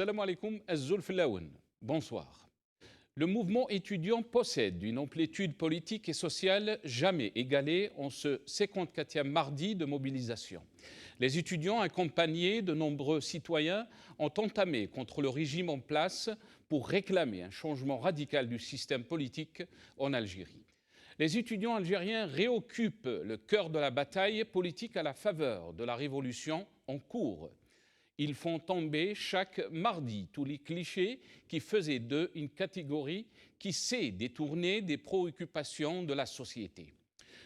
Salam alaikum, Azzoul Filaoun. Bonsoir. Le mouvement étudiant possède une amplitude politique et sociale jamais égalée en ce 54e mardi de mobilisation. Les étudiants, accompagnés de nombreux citoyens, ont entamé contre le régime en place pour réclamer un changement radical du système politique en Algérie. Les étudiants algériens réoccupent le cœur de la bataille politique à la faveur de la révolution en cours. Ils font tomber chaque mardi tous les clichés qui faisaient d'eux une catégorie qui sait détourner des préoccupations de la société.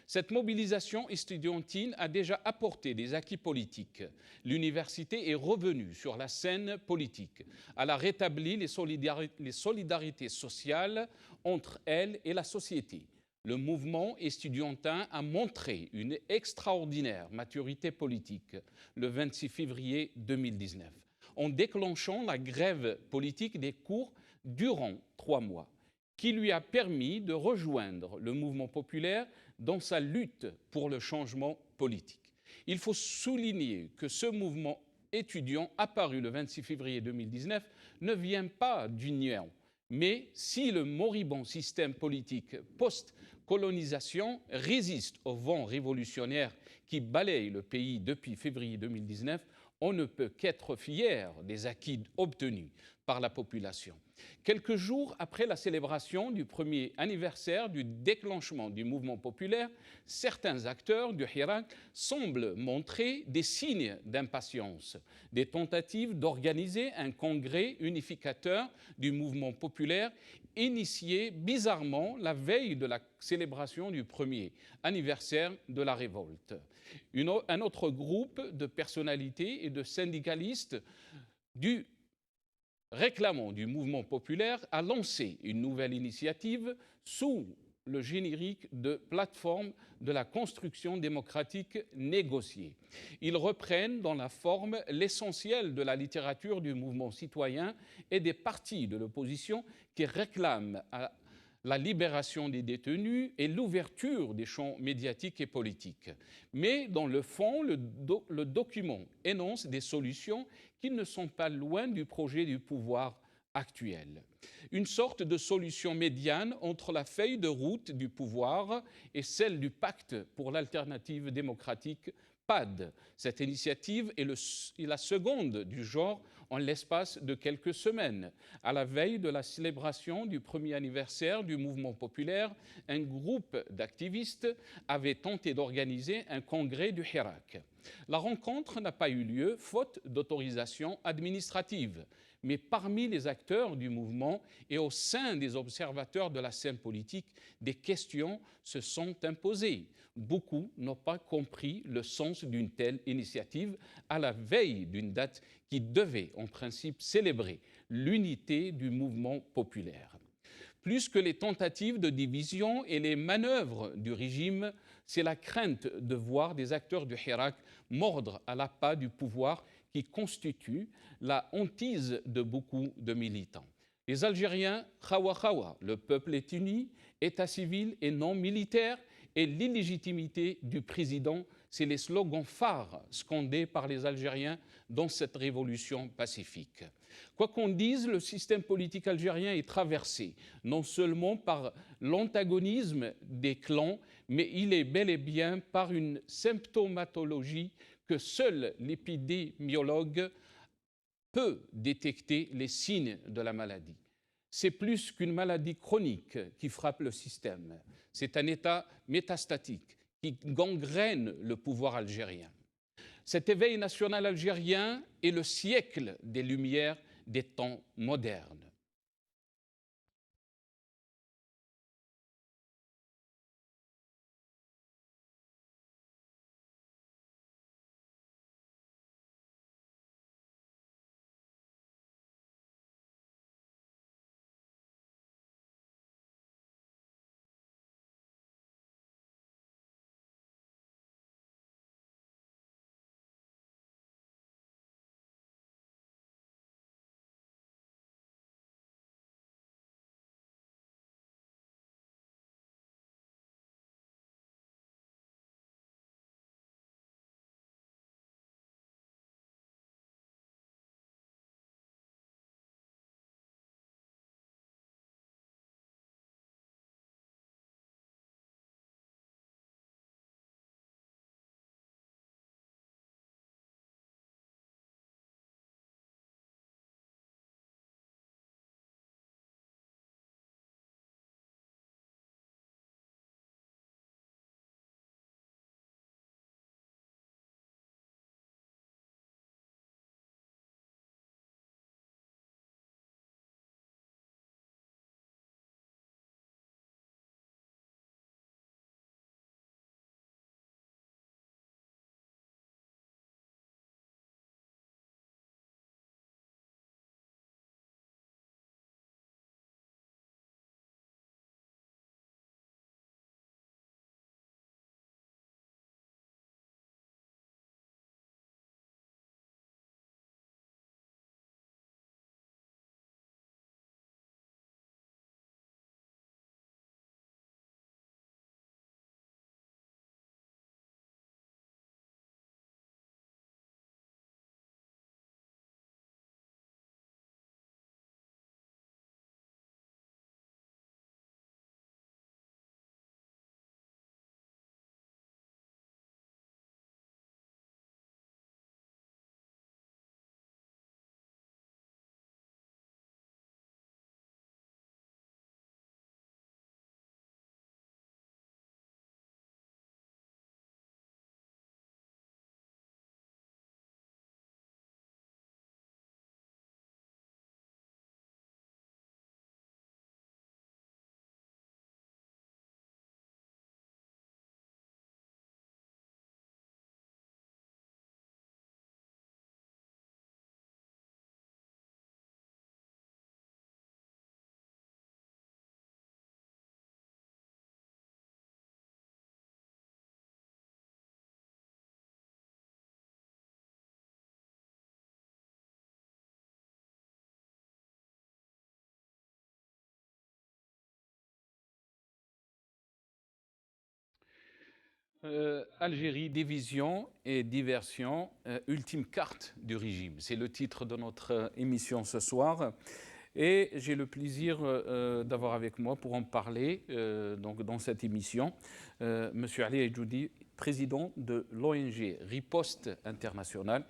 Cette mobilisation estudiantine a déjà apporté des acquis politiques. L'université est revenue sur la scène politique. Elle a rétabli les solidarités sociales entre elle et la société. Le mouvement estudiantin a montré une extraordinaire maturité politique le 26 février 2019, en déclenchant la grève politique des cours durant 3 mois, qui lui a permis de rejoindre le mouvement populaire dans sa lutte pour le changement politique. Il faut souligner que ce mouvement étudiant apparu le 26 février 2019 ne vient pas du néant. Mais si le moribond système politique post-colonisation résiste au vent révolutionnaire qui balaye le pays depuis février 2019, on ne peut qu'être fier des acquis obtenus par la population. Quelques jours après la célébration du premier anniversaire du déclenchement du mouvement populaire, certains acteurs du Hirak semblent montrer des signes d'impatience, des tentatives d'organiser un congrès unificateur du mouvement populaire initié bizarrement la veille de la célébration du premier anniversaire de la révolte. Un autre groupe de personnalités et de syndicalistes réclamant du mouvement populaire a lancé une nouvelle initiative sous le générique de plateforme de la construction démocratique négociée. Ils reprennent dans la forme l'essentiel de la littérature du mouvement citoyen et des partis de l'opposition qui réclament la libération des détenus et l'ouverture des champs médiatiques et politiques. Mais dans le fond, le document énonce des solutions qui ne sont pas loin du projet du pouvoir actuel. Une sorte de solution médiane entre la feuille de route du pouvoir et celle du pacte pour l'alternative démocratique PAD. Cette initiative est la seconde du genre en l'espace de quelques semaines. À la veille de la célébration du premier anniversaire du mouvement populaire, un groupe d'activistes avait tenté d'organiser un congrès du Hirak. La rencontre n'a pas eu lieu faute d'autorisation administrative, mais parmi les acteurs du mouvement et au sein des observateurs de la scène politique, des questions se sont imposées. Beaucoup n'ont pas compris le sens d'une telle initiative à la veille d'une date qui devait en principe célébrer l'unité du mouvement populaire. Plus que les tentatives de division et les manœuvres du régime, c'est la crainte de voir des acteurs du Hirak mordre à l'appât du pouvoir qui constitue la hantise de beaucoup de militants. Les Algériens, Khawa Khawa, le peuple est uni, état civil et non militaire, et l'illégitimité du président, c'est les slogans phares scandés par les Algériens dans cette révolution pacifique. Quoi qu'on dise, le système politique algérien est traversé non seulement par l'antagonisme des clans, mais il est bel et bien par une symptomatologie que seul l'épidémiologue peut détecter les signes de la maladie. C'est plus qu'une maladie chronique qui frappe le système. C'est un état métastatique qui gangrène le pouvoir algérien. Cet éveil national algérien est le siècle des Lumières des temps modernes. Algérie, division et diversion, ultime carte du régime. C'est le titre de notre émission ce soir. Et j'ai le plaisir d'avoir avec moi pour en parler donc dans cette émission M. Ali Aïdjoudi, président de l'ONG Riposte Internationale.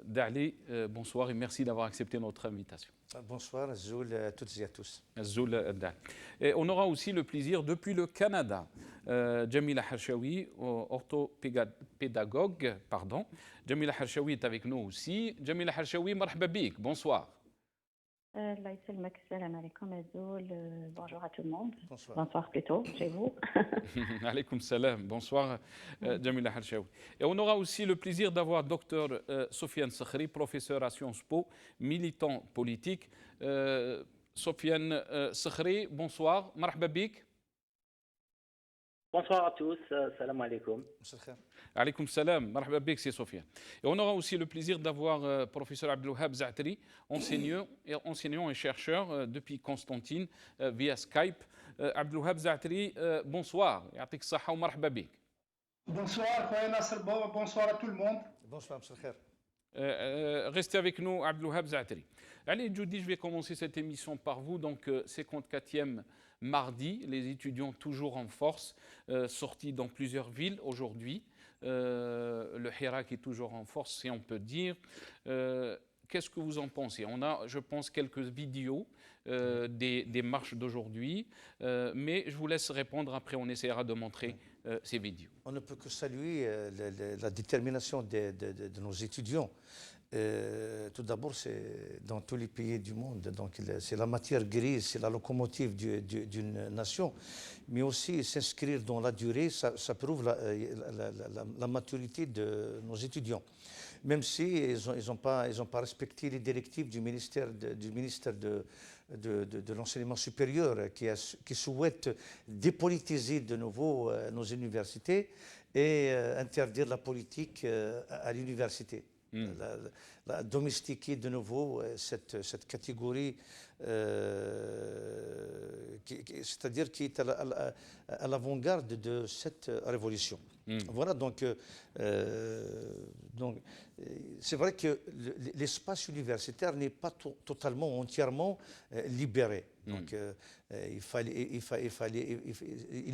Dali, bonsoir et merci d'avoir accepté notre invitation. Bonsoir, Zoul, à toutes et à tous. Et on aura aussi le plaisir, depuis le Canada, Jamila Harshawi, orthopédagogue, pardon. Jamila Harshawi est avec nous aussi. Jamila Harshawi, marhaba bik, bonsoir. Bonjour à tout le monde. Bonsoir plutôt, chez vous. Alaykoum salam. Bonsoir, Jamila Harshawi. Et on aura aussi le plaisir d'avoir Dr Sofiane Sakhri, professeur à Sciences Po, militant politique. Sofiane Sakhri, bonsoir. Marhaba bik. Bonsoir à tous, salam alaikum. Alaykoum salam, marhaba bik, c'est Sofiane. Et on aura aussi le plaisir d'avoir professeur Abdelwahab Zaatri, enseignant et chercheur depuis Constantine via Skype. Abdelwahab Zaatri, bonsoir, yatik saha ou marhaba bik. Bonsoir, bonsoir à tout le monde. Bonsoir, M. Khair. Restez avec nous, Abdelwahab Zaatri. Allez, Djoudi, je vais commencer cette émission par vous. Donc, 54e mardi, les étudiants toujours en force, sortis dans plusieurs villes aujourd'hui. Le Hirak est toujours en force, si on peut dire. Qu'est-ce que vous en pensez? On a, je pense, quelques vidéos des marches d'aujourd'hui, mais je vous laisse répondre, après on essaiera de montrer ces vidéos. On ne peut que saluer la détermination de nos étudiants. Tout d'abord, c'est dans tous les pays du monde, donc c'est la matière grise, c'est la locomotive d'une nation, mais aussi s'inscrire dans la durée, ça prouve la maturité de nos étudiants. Même si ils n'ont pas respecté les directives du ministère de l'enseignement supérieur qui souhaite dépolitiser de nouveau nos universités et interdire la politique à l'université. La domestiquer de nouveau cette catégorie, c'est-à-dire qui est à l'avant-garde de cette révolution. Voilà, donc c'est vrai que l'espace universitaire n'est pas totalement, entièrement libéré. Donc il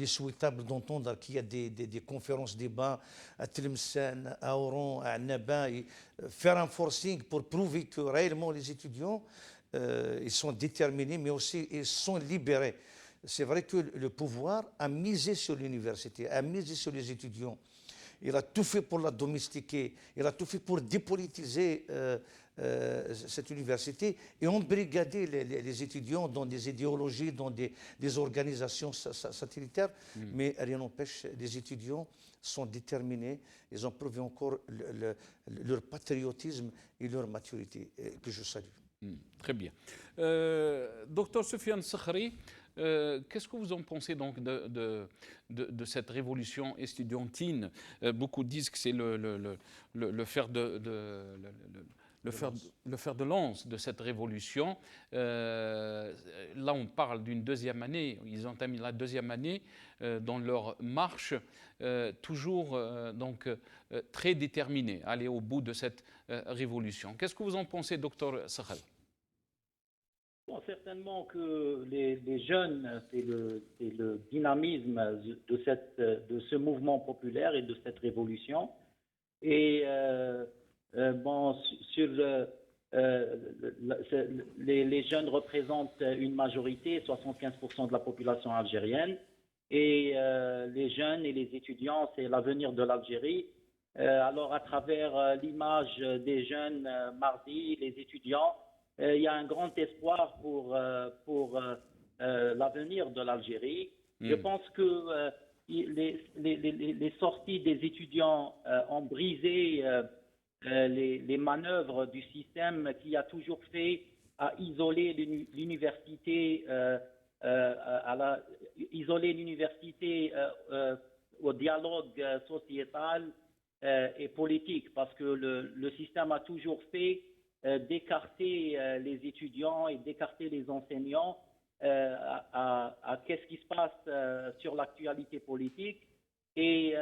est souhaitable d'entendre qu'il y a des conférences, débats à Tlemcen, à Oran, à Annaba, et faire un forcing pour prouver que réellement les étudiants ils sont déterminés, mais aussi ils sont libérés. C'est vrai que le pouvoir a misé sur l'université, a misé sur les étudiants. Il a tout fait pour la domestiquer, il a tout fait pour dépolitiser cette université et embrigader les étudiants dans des idéologies, dans des organisations satellitaires. Mais rien n'empêche, les étudiants sont déterminés, ils ont prouvé encore leur patriotisme et leur maturité, que je salue. Très bien. Docteur Sofiane Sakhri, qu'est-ce que vous en pensez donc de cette révolution estudiantine? Beaucoup disent que c'est le fer de lance de cette révolution. Là, on parle d'une deuxième année. Ils ont terminé la deuxième année dans leur marche, toujours donc très déterminés à aller au bout de cette révolution. Qu'est-ce que vous en pensez, docteur Sakhri? Bon, certainement que les jeunes, c'est le dynamisme de ce mouvement populaire et de cette révolution. Et bon, les jeunes représentent une majorité, 75% de la population algérienne. Et les jeunes et les étudiants, c'est l'avenir de l'Algérie. Alors, à travers l'image des jeunes mardi, les étudiants, il y a un grand espoir pour l'avenir de l'Algérie. Je pense que les sorties des étudiants ont brisé les manœuvres du système qui a toujours fait à isoler l'université, au dialogue sociétal et politique, parce que le système a toujours fait d'écarter les étudiants et d'écarter les enseignants à qu'est-ce qui se passe sur l'actualité politique. et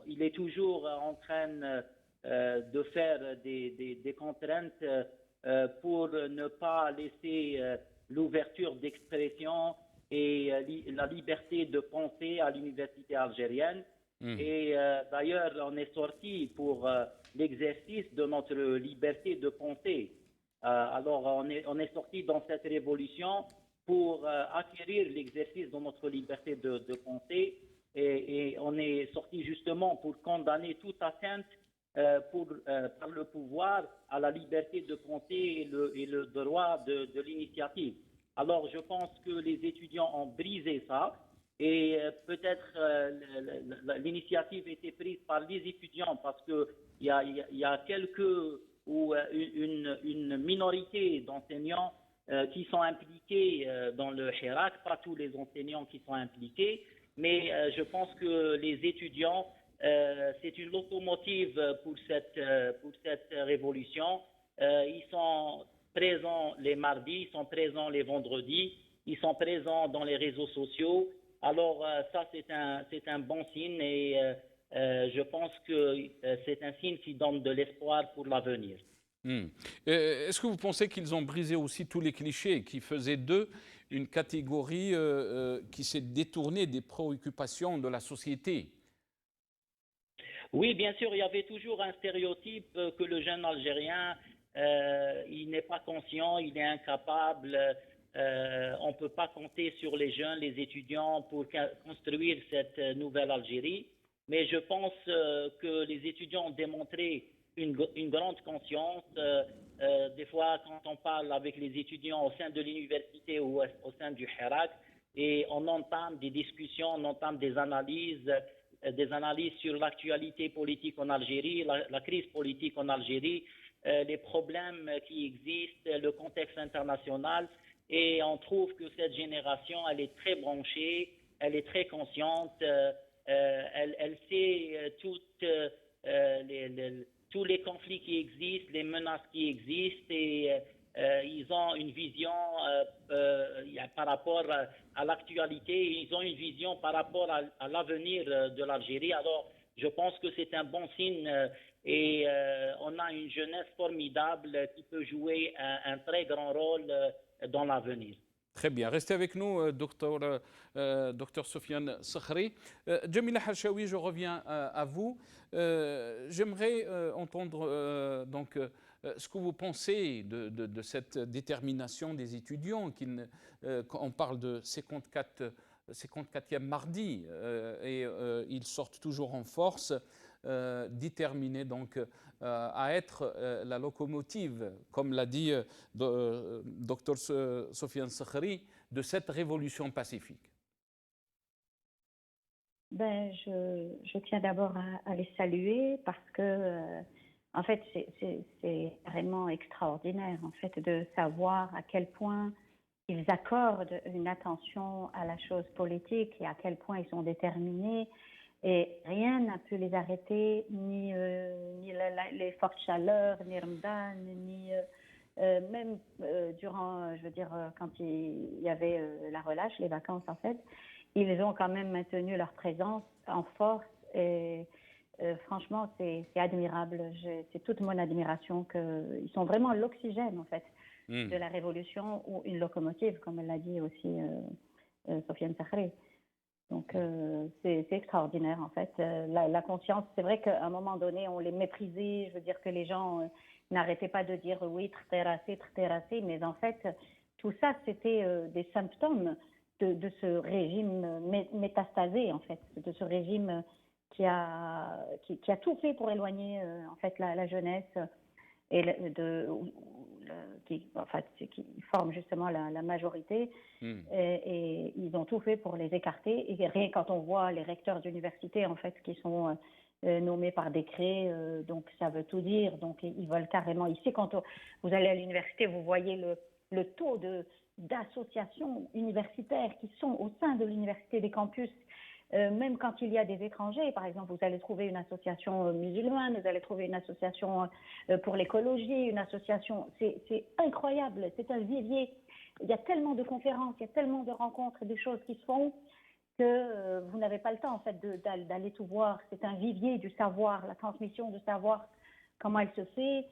il est toujours en train de faire des contraintes pour ne pas laisser l'ouverture d'expression et la liberté de penser à l'université algérienne. Et d'ailleurs, on est sorti pour l'exercice de notre liberté de penser. Alors, on est sorti dans cette révolution pour acquérir l'exercice de notre liberté de penser. Et on est sorti justement pour condamner toute atteinte par le pouvoir à la liberté de penser et le droit de l'initiative. Alors, je pense que les étudiants ont brisé ça et peut-être l'initiative a été prise par les étudiants parce qu'il y a quelques ou une minorité d'enseignants qui sont impliqués dans le Hirak, pas tous les enseignants qui sont impliqués, mais je pense que les étudiants, c'est une locomotive pour cette révolution. Ils sont présents les mardis, ils sont présents les vendredis, ils sont présents dans les réseaux sociaux. Alors ça, c'est un bon signe et je pense que c'est un signe qui donne de l'espoir pour l'avenir. Est-ce que vous pensez qu'ils ont brisé aussi tous les clichés qui faisaient d'eux une catégorie qui s'est détournée des préoccupations de la société? Oui, bien sûr, il y avait toujours un stéréotype que le jeune Algérien, il n'est pas conscient, il est incapable. On ne peut pas compter sur les jeunes, les étudiants pour construire cette nouvelle Algérie. Mais je pense que les étudiants ont démontré une grande conscience. Des fois, quand on parle avec les étudiants au sein de l'université ou au sein du Hirak, et on entame des discussions, on entame des analyses sur l'actualité politique en Algérie, la crise politique en Algérie, les problèmes qui existent, le contexte international. Et on trouve que cette génération, elle est très branchée, elle est très consciente, elle sait tous les conflits qui existent, les menaces qui existent, et ils ont une vision par rapport à l'actualité, ils ont une vision par rapport à l'avenir de l'Algérie. Alors, je pense que c'est un bon signe et on a une jeunesse formidable qui peut jouer un très grand rôle dans l'avenir. Très bien. Restez avec nous, docteur Sofiane Sakhri. Djamila Hachaoui, je reviens à vous. J'aimerais entendre donc ce que vous pensez de cette détermination des étudiants. On parle de 54e mardi et ils sortent toujours en force, déterminés donc à être la locomotive, comme l'a dit Dr Sofiane Sakhri, de cette révolution pacifique. Je tiens d'abord à les saluer parce que, en fait, c'est vraiment extraordinaire, en fait, de savoir à quel point ils accordent une attention à la chose politique et à quel point ils sont déterminés. Et rien n'a pu les arrêter, ni les fortes chaleurs, ni Ramadan, ni même durant, je veux dire, quand il y avait la relâche, les vacances en fait, ils ont quand même maintenu leur présence en force. Et franchement, c'est admirable. C'est toute mon admiration qu'ils sont vraiment l'oxygène en fait de la révolution, ou une locomotive, comme elle l'a dit aussi Sofiane Sakhri. Donc, c'est extraordinaire, en fait. La conscience, c'est vrai qu'à un moment donné, on les méprisait. Je veux dire que les gens n'arrêtaient pas de dire oui, terrassé. Mais en fait, tout ça, c'était des symptômes de ce régime métastasé, en fait, de ce régime qui a tout fait pour éloigner, en fait, la jeunesse et qui forme justement la majorité. Et ils ont tout fait pour les écarter. Et rien quand on voit les recteurs d'université, en fait, qui sont nommés par décret, donc ça veut tout dire. Donc ils veulent carrément. Ici, quand vous allez à l'université, vous voyez le taux d'associations universitaires qui sont au sein de l'université, des campus. Même quand il y a des étrangers, par exemple, vous allez trouver une association musulmane, vous allez trouver une association pour l'écologie, une association, c'est incroyable, c'est un vivier. Il y a tellement de conférences, il y a tellement de rencontres, des choses qui se font que vous n'avez pas le temps en fait d'aller tout voir. C'est un vivier du savoir, la transmission du savoir, comment elle se fait.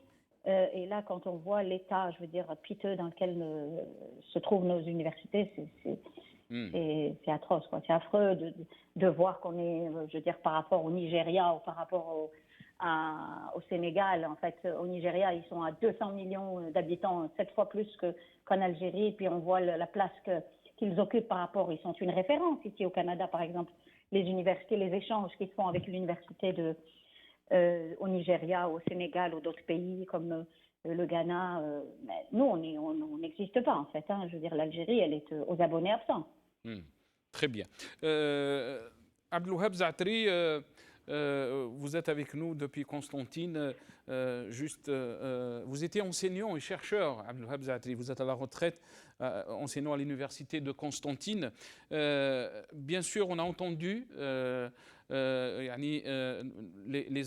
Et là, quand on voit l'état, je veux dire, piteux dans lequel se trouvent nos universités, c'est atroce, quoi. C'est affreux de voir qu'on est, je veux dire, par rapport au Nigeria ou par rapport au Sénégal. En fait, au Nigeria, ils sont à 200 millions d'habitants, 7 fois plus qu'en Algérie. Et puis on voit la place qu'ils occupent par rapport. Ils sont une référence ici au Canada, par exemple. Les universités, les échanges qu'ils font avec l'université au Nigeria, au Sénégal ou d'autres pays comme le Ghana. Nous, on n'existe pas, en fait. Je veux dire, l'Algérie, elle est aux abonnés absents. Très bien. Abdelouhab Zaatri, vous êtes avec nous depuis Constantine. Vous étiez enseignant et chercheur, Abdelouhab Zaatri. Vous êtes à la retraite, enseignant à l'université de Constantine. Bien sûr, on a entendu nos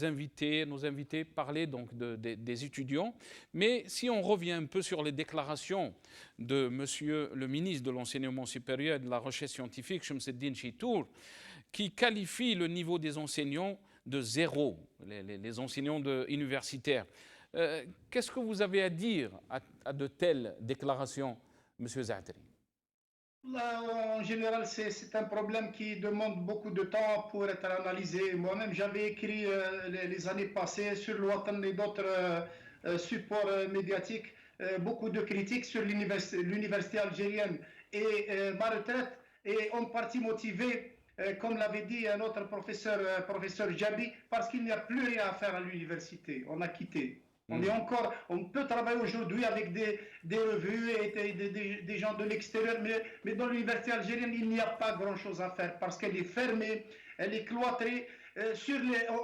invités parler donc des étudiants. Mais si on revient un peu sur les déclarations de Monsieur le ministre de l'Enseignement supérieur et de la Recherche scientifique, Chemseddine Chitour, qui qualifie le niveau des enseignants de zéro, les enseignants universitaires. Qu'est-ce que vous avez à dire à de telles déclarations, M. Zaatri? En général, c'est un problème qui demande beaucoup de temps pour être analysé. Moi-même, j'avais écrit les années passées sur l'Ouatan et d'autres supports médiatiques beaucoup de critiques sur l'université algérienne. Et ma retraite est en partie motivée, comme l'avait dit un autre professeur, professeur Jabi, parce qu'il n'y a plus rien à faire à l'université. On a quitté. On peut travailler aujourd'hui avec des revues et des gens de l'extérieur, mais dans l'université algérienne, il n'y a pas grand-chose à faire parce qu'elle est fermée, elle est cloîtrée.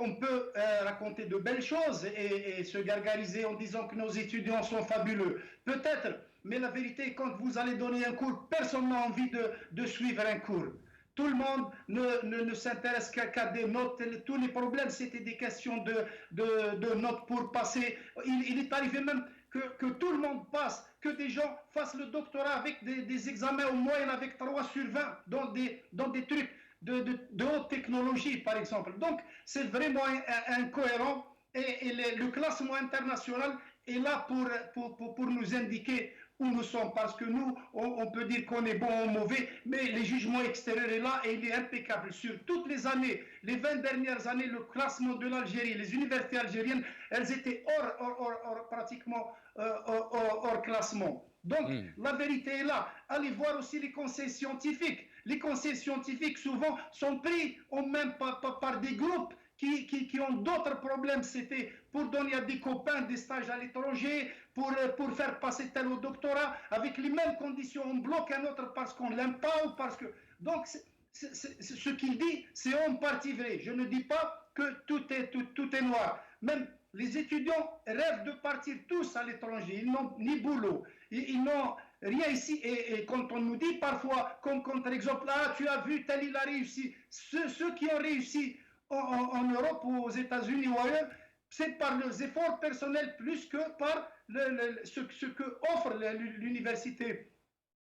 On peut raconter de belles choses et se gargariser en disant que nos étudiants sont fabuleux. Peut-être, mais la vérité, quand vous allez donner un cours, personne n'a envie de suivre un cours. Tout le monde ne s'intéresse qu'à des notes. Tous les problèmes, c'était des questions de notes pour passer. Il est arrivé même que tout le monde passe, que des gens fassent le doctorat avec des examens en moyenne avec 3 sur 20 dans des trucs de haute technologie, par exemple. Donc, c'est vraiment incohérent. Et le classement international est là pour nous indiquer où nous sommes, parce que nous, on peut dire qu'on est bon ou mauvais, mais les jugements extérieurs est là et il est impeccable. Sur toutes les années, les 20 dernières années, le classement de l'Algérie, les universités algériennes, elles étaient pratiquement hors classement. Donc, la vérité est là. Allez voir aussi les conseils scientifiques. Les conseils scientifiques, souvent, sont pris même par des groupes qui ont d'autres problèmes. C'était pour donner à des copains des stages à l'étranger, pour faire passer tel au doctorat, avec les mêmes conditions. On bloque un autre parce qu'on ne l'aime pas ou parce que... Donc, ce qu'il dit, c'est en partie vrai. Je ne dis pas que tout est noir. Même les étudiants rêvent de partir tous à l'étranger. Ils n'ont ni boulot, ils n'ont rien ici. Et quand on nous dit parfois, comme contre-exemple, ah, tu as vu, tel il a réussi. Ceux qui ont réussi en Europe ou aux États-Unis ou ailleurs, c'est par leurs efforts personnels plus que par ce que offre l'université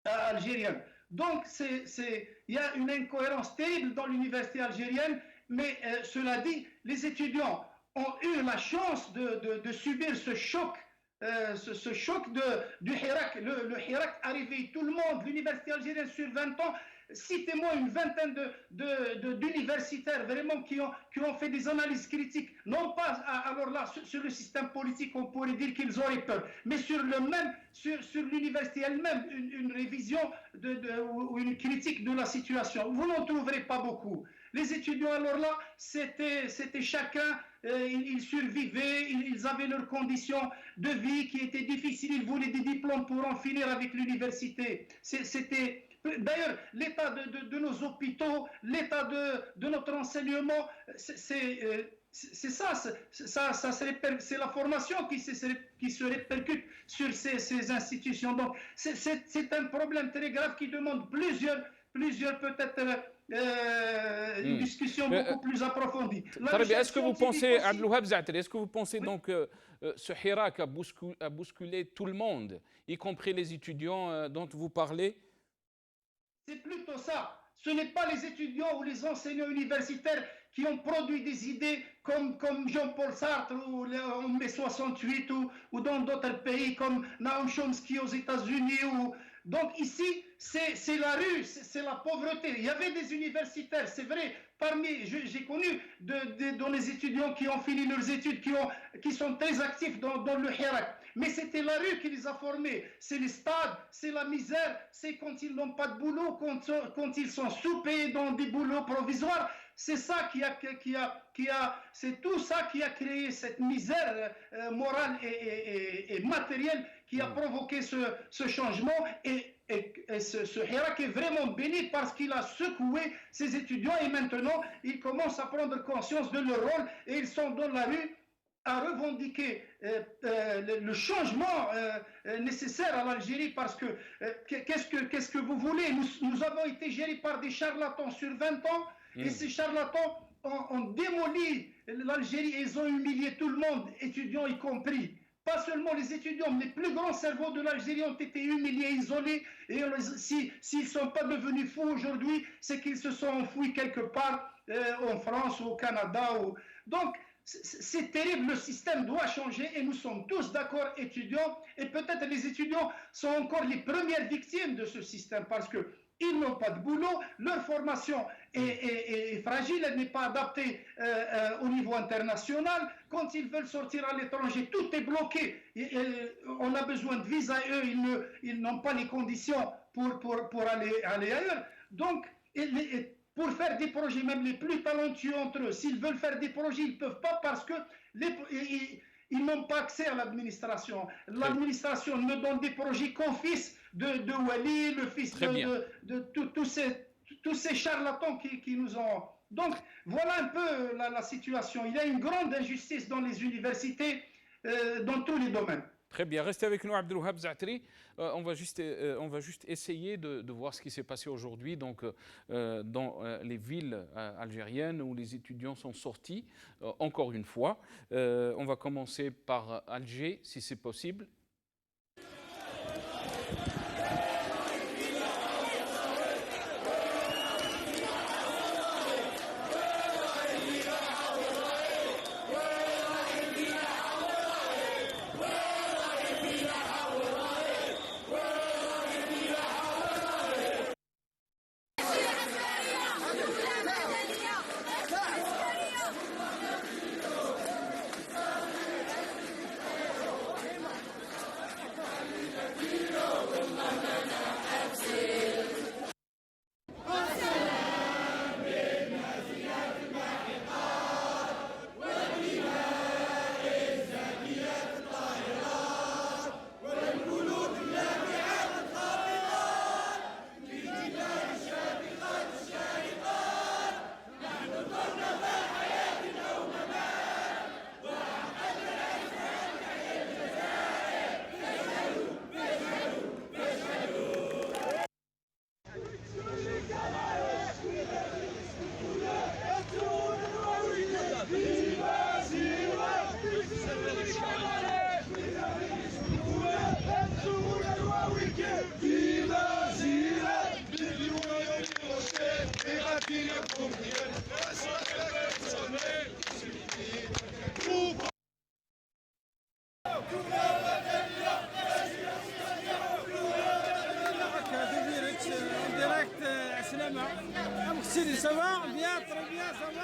algérienne. Donc, il y a une incohérence terrible dans l'université algérienne, mais cela dit, les étudiants ont eu la chance de subir ce choc, du Hirak. Le Hirak a réveillé tout le monde. L'université algérienne sur 20 ans, citez-moi une vingtaine d'universitaires vraiment qui ont fait des analyses critiques. Non pas, alors là, sur le système politique, on pourrait dire qu'ils auraient peur, mais sur l'université elle-même, une révision ou une critique de la situation. Vous n'en trouverez pas beaucoup. Les étudiants, alors là, c'était chacun, ils survivaient, ils avaient leurs conditions de vie qui étaient difficiles, ils voulaient des diplômes pour en finir avec l'université. C'était... D'ailleurs, l'état de nos hôpitaux, l'état de notre enseignement, c'est ça, c'est la formation qui se répercute sur ces institutions. Donc, c'est un problème très grave qui demande plusieurs peut-être une discussion beaucoup plus approfondie. Est-ce que vous pensez, Abdelouhab Zaatri, est-ce que vous pensez donc que ce Hirak a bousculé tout le monde, y compris les étudiants dont vous parlez? C'est plutôt ça. Ce n'est pas les étudiants ou les enseignants universitaires qui ont produit des idées comme Jean-Paul Sartre ou en mai 68 ou dans d'autres pays comme Noam Chomsky aux États-Unis. Donc ici, c'est la rue, c'est la pauvreté. Il y avait des universitaires, c'est vrai. J'ai connu dans les étudiants qui ont fini leurs études, qui sont très actifs dans le Hirak. Mais c'était la rue qui les a formés. C'est les stades, c'est la misère, c'est quand ils n'ont pas de boulot, quand ils sont sous-payés dans des boulots provisoires. C'est ça c'est tout ça qui a créé cette misère morale et matérielle qui a provoqué ce changement. Et ce Hirak est vraiment béni parce qu'il a secoué ses étudiants et maintenant ils commencent à prendre conscience de leur rôle et ils sont dans la rue à revendiquer le changement nécessaire à l'Algérie parce que qu'est-ce que vous voulez, nous avons été gérés par des charlatans sur 20 ans et ces charlatans ont démoli l'Algérie et ils ont humilié tout le monde, étudiants y compris. Pas seulement les étudiants, mais les plus grands cerveaux de l'Algérie ont été humiliés, isolés. Et s'ils ne sont pas devenus fous aujourd'hui, c'est qu'ils se sont enfouis quelque part en France ou au Canada. Donc, c'est terrible, le système doit changer et nous sommes tous d'accord, étudiants. Et peut-être les étudiants sont encore les premières victimes de ce système parce que ils n'ont pas de boulot, leur formation est fragile, elle n'est pas adaptée au niveau international. Quand ils veulent sortir à l'étranger, tout est bloqué. On a besoin de visa, eux, ils n'ont pas les conditions pour aller ailleurs. Donc, pour faire des projets, même les plus talentueux entre eux, s'ils veulent faire des projets, ils ne peuvent pas parce que ils n'ont pas accès à l'administration. L'administration ne donne des projets qu'au fils de Wali, le fils de tous ces charlatans qui nous ont... Donc, voilà un peu la situation. Il y a une grande injustice dans les universités, dans tous les domaines. Très bien. Restez avec nous, Abdelwahab Zaatri. On va juste essayer de voir ce qui s'est passé aujourd'hui dans les villes algériennes où les étudiants sont sortis, encore une fois. On va commencer par Alger, si c'est possible. Ça va? Bien, très bien, ça va?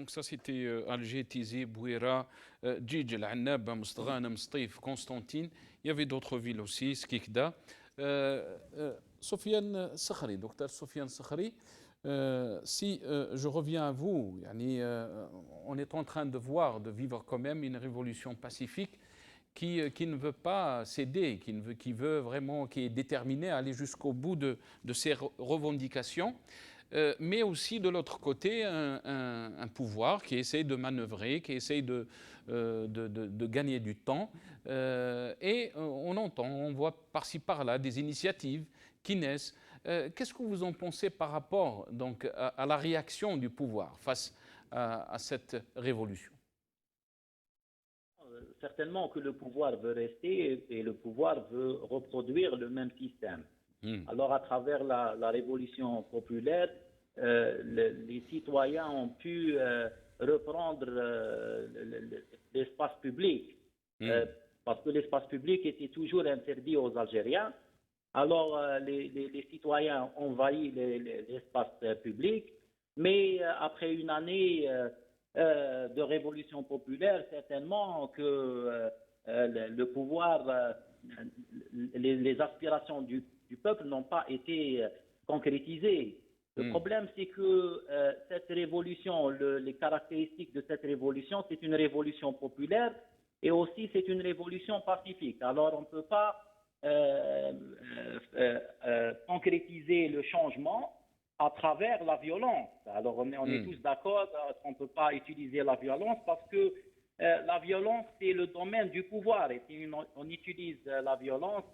Donc ça c'était Alger, Tizi, Bouira, Djidj, El Annaba, Mostghana, Mstif, Constantine. Il y avait d'autres villes aussi, Skikda. Sofiane Sakhri, docteur Sofiane Sakhri, si je reviens à vous, yani, on est en train de voir, de vivre quand même une révolution pacifique qui ne veut pas céder, qui veut vraiment, qui est déterminé à aller jusqu'au bout de ses revendications, mais aussi de l'autre côté un pouvoir qui essaie de manœuvrer, qui essaie de gagner du temps, et on voit par-ci par-là des initiatives qui naissent. Qu'est-ce que vous en pensez par rapport donc à la réaction du pouvoir face à cette révolution? Certainement que le pouvoir veut rester et le pouvoir veut reproduire le même système. Alors, à travers la révolution populaire, les citoyens ont pu reprendre l'espace public, parce que l'espace public était toujours interdit aux Algériens. Alors, les citoyens ont envahi l'espace public, mais après une année de révolution populaire, certainement que le pouvoir, les aspirations du peuple n'ont pas été concrétisées. Le problème, c'est que cette révolution, les caractéristiques de cette révolution, c'est une révolution populaire et aussi c'est une révolution pacifique. Alors, on ne peut pas concrétiser le changement à travers la violence. Alors, on est tous d'accord qu'on ne peut pas utiliser la violence parce que la violence, c'est le domaine du pouvoir. Et si on utilise la violence,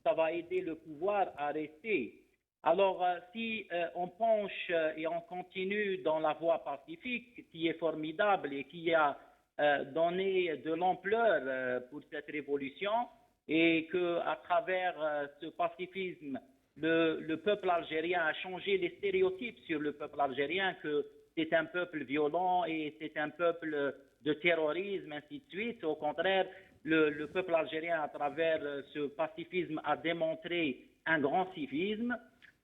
ça va aider le pouvoir à rester. Alors, si on penche et on continue dans la voie pacifique, qui est formidable et qui a donné de l'ampleur pour cette révolution, et qu'à travers ce pacifisme, le peuple algérien a changé les stéréotypes sur le peuple algérien, que c'est un peuple violent et c'est un peuple de terrorisme, ainsi de suite. Au contraire, le peuple algérien, à travers ce pacifisme, a démontré un grand civisme.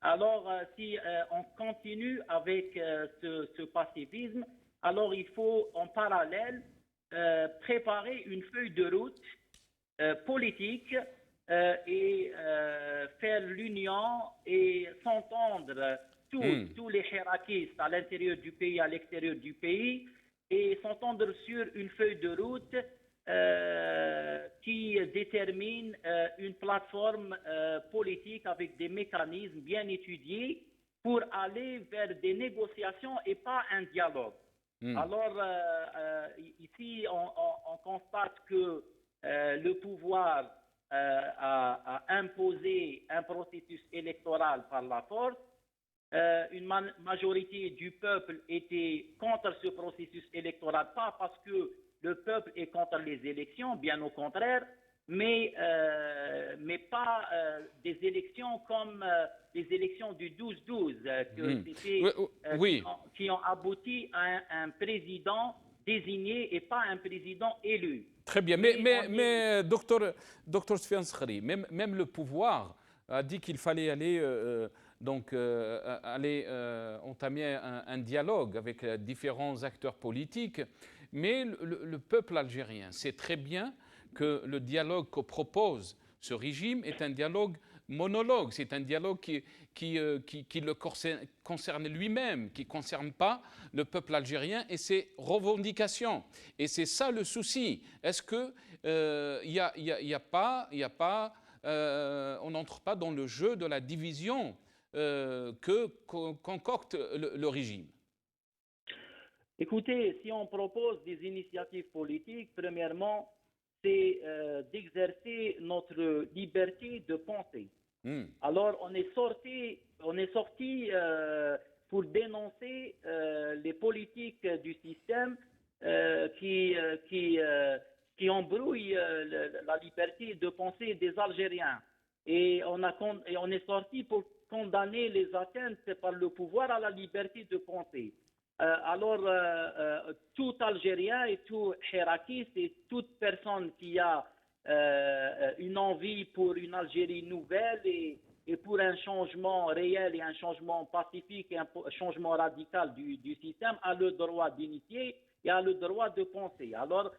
Alors, si on continue avec ce pacifisme, alors il faut en parallèle préparer une feuille de route politique et faire l'union et s'entendre tous les hiérarchistes à l'intérieur du pays, à l'extérieur du pays, et s'entendre sur une feuille de route qui détermine une plateforme politique avec des mécanismes bien étudiés pour aller vers des négociations et pas un dialogue. Alors, ici, on constate que le pouvoir a imposé un processus électoral par la force. Une majorité du peuple était contre ce processus électoral, pas parce que le peuple est contre les élections, bien au contraire, mais pas des élections comme les élections du 12-12, qui ont abouti à un président désigné et pas un président élu. Très bien, mais docteur Sofiane Sakhri, même le pouvoir a dit qu'il fallait aller entamer un dialogue avec différents acteurs politiques, mais le peuple algérien sait très bien que le dialogue que propose ce régime est un dialogue monologue, c'est un dialogue qui le concerne lui-même, qui ne concerne pas le peuple algérien et ses revendications. Et c'est ça le souci. Est-ce que on n'entre pas dans le jeu de la division que concocte le régime? Écoutez, si on propose des initiatives politiques, premièrement, c'est d'exercer notre liberté de penser. Alors, on est sorti pour dénoncer les politiques du système qui embrouillent la liberté de penser des Algériens. Et on est sorti pour condamner les atteintes par le pouvoir à la liberté de penser. Alors, tout Algérien et tout hiérarchiste et toute personne qui a une envie pour une Algérie nouvelle et et pour un changement réel et un changement pacifique et un changement radical du système a le droit d'initier et a le droit de penser. Alors,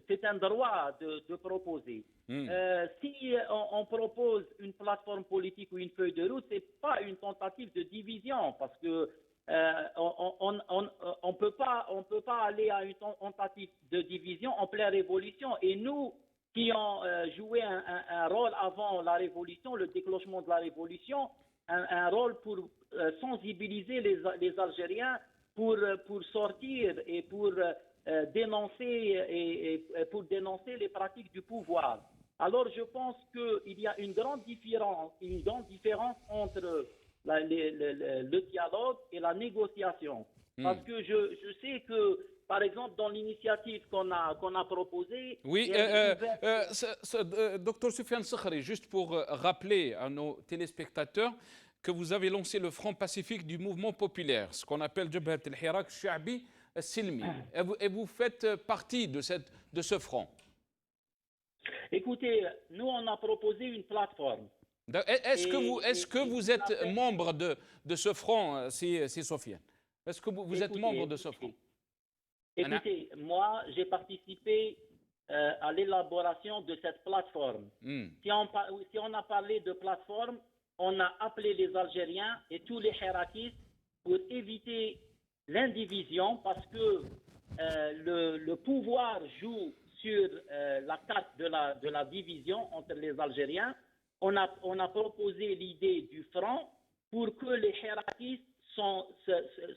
c'est un droit de proposer. Si on propose une plateforme politique ou une feuille de route, ce n'est pas une tentative de division parce que on peut pas aller à une tentative de division en pleine révolution. Et nous, qui ont joué un rôle avant la révolution, le déclenchement de la révolution, un rôle pour sensibiliser les Algériens pour sortir et pour dénoncer pour dénoncer les pratiques du pouvoir. Alors je pense qu'il y a une grande différence entre le dialogue et la négociation. Parce que je sais que, par exemple, dans l'initiative qu'on a proposée... Oui, docteur Soufiane Sakhri, juste pour rappeler à nos téléspectateurs que vous avez lancé le Front pacifique du mouvement populaire, ce qu'on appelle Jabhat al-Hirak Sha'bi Silmi. Et vous faites partie de ce front. Écoutez, nous, on a proposé une plateforme. Est-ce que vous êtes membre de ce front, c'est Sofiane? Est-ce que vous êtes membre de ce front? Écoutez, moi, j'ai participé à l'élaboration de cette plateforme. Si on a parlé de plateforme, on a appelé les Algériens et tous les Hirakistes pour éviter l'indivision parce que le pouvoir joue sur la carte de la division entre les Algériens. On a proposé l'idée du front pour que les Hirakistes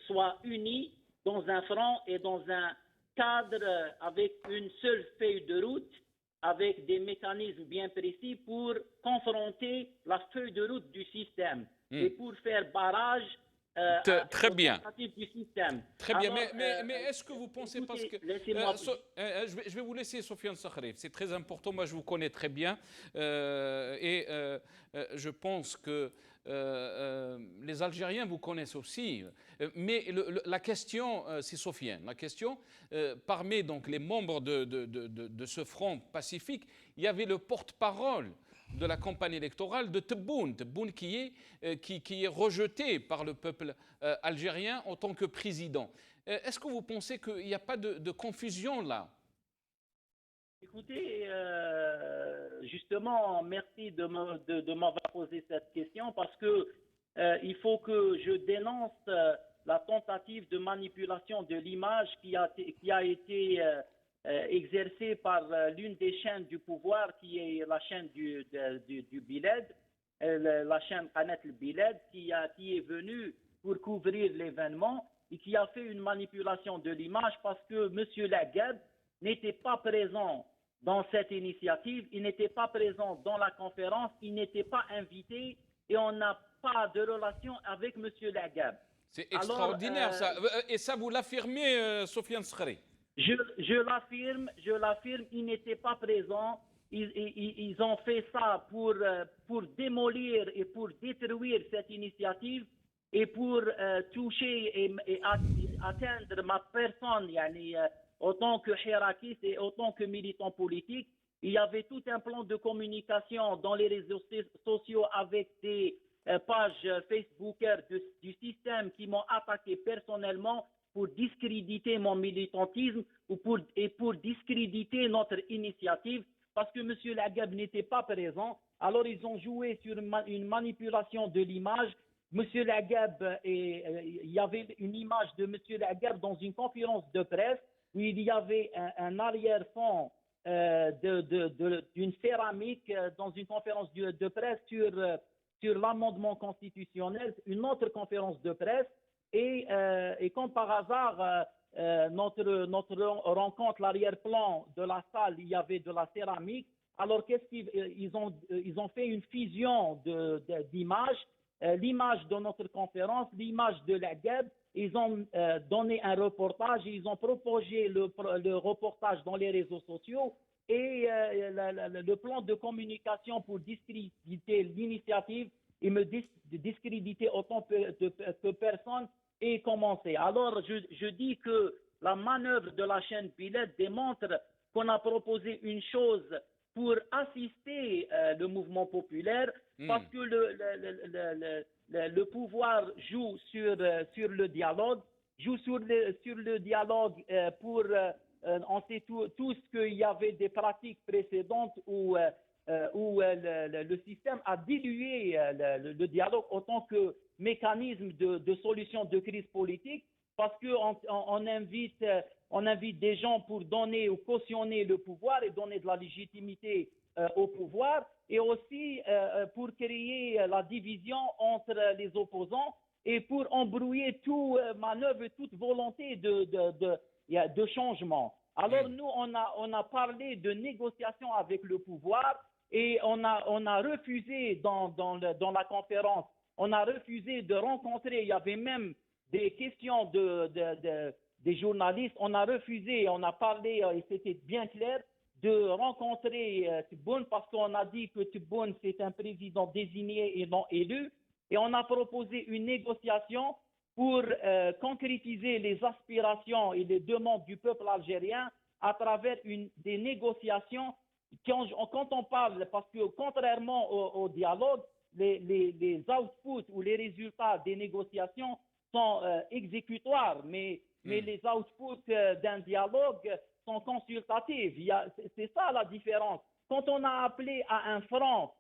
soient unis dans un front et dans un cadre avec une seule feuille de route, avec des mécanismes bien précis pour confronter la feuille de route du système et pour faire barrage très bien. Du système. Très bien, mais est-ce que vous pensez, écoutez, parce que je vais vous laisser Sofiane Sakhri, c'est très important, moi je vous connais très bien et je pense que les Algériens vous connaissent aussi, mais la question, c'est Sofiane, la question, parmi donc les membres de ce front pacifique, il y avait le porte-parole de la campagne électorale de Tebboune qui est rejeté par le peuple algérien en tant que président. Est-ce que vous pensez qu'il n'y a pas de confusion là? Écoutez, justement, merci de m'avoir posé cette question parce que il faut que je dénonce la tentative de manipulation de l'image qui a été exercée par l'une des chaînes du pouvoir, qui est la chaîne du Biled, la chaîne Qanat al-Biled, qui est venue pour couvrir l'événement et qui a fait une manipulation de l'image parce que M. Lagab n'était pas présent dans cette initiative, il n'était pas présent dans la conférence, il n'était pas invité et on n'a pas de relation avec M. Lagab. C'est extraordinaire ça. Et ça, vous l'affirmez, Sofiane Sakhri? Je l'affirme, il n'était pas présent. Ils ont fait ça pour démolir et pour détruire cette initiative et pour toucher et atteindre ma personne, en tant que hirakiste et en tant que militant politique. Il y avait tout un plan de communication dans les réseaux sociaux avec des pages Facebookers du système qui m'ont attaqué personnellement pour discréditer mon militantisme et pour discréditer notre initiative parce que M. Lagab n'était pas présent. Alors ils ont joué sur une manipulation de l'image. M. Lagab, il y avait une image de M. Lagab dans une conférence de presse où il y avait un arrière-fond d'une céramique dans une conférence de presse sur l'amendement constitutionnel, une autre conférence de presse. Et comme par hasard, notre rencontre, l'arrière-plan de la salle, il y avait de la céramique. Alors qu'est-ce qu'ils ont fait une fusion d'images, l'image de notre conférence, l'image de Lagab. Ils ont donné un reportage, ils ont propagé le reportage dans les réseaux sociaux et le plan de communication pour discréditer l'initiative et me discréditer autant que personne est commencé. Alors je dis que la manœuvre de la chaîne Biled démontre qu'on a proposé une chose pour assister le mouvement populaire parce que le pouvoir joue sur le dialogue, joue sur le dialogue pour... on sait tous qu'il y avait des pratiques précédentes où le système a dilué le dialogue en tant que mécanisme de solution de crise politique parce qu'on invite des gens pour donner ou cautionner le pouvoir et donner de la légitimité au pouvoir et aussi pour créer la division entre les opposants et pour embrouiller toute manœuvre et toute volonté de changement. Alors nous, on a parlé de négociation avec le pouvoir et on a refusé dans la conférence, on a refusé de rencontrer, il y avait même des questions des journalistes, on a refusé, on a parlé, et c'était bien clair, de rencontrer Tebboune parce qu'on a dit que Tebboune c'est un président désigné et non élu et on a proposé une négociation pour concrétiser les aspirations et les demandes du peuple algérien à travers des négociations. Quand on parle, parce que contrairement au dialogue, les outputs ou les résultats des négociations sont exécutoires, mais les outputs d'un dialogue sont consultatifs. C'est ça la différence. Quand on a appelé à un front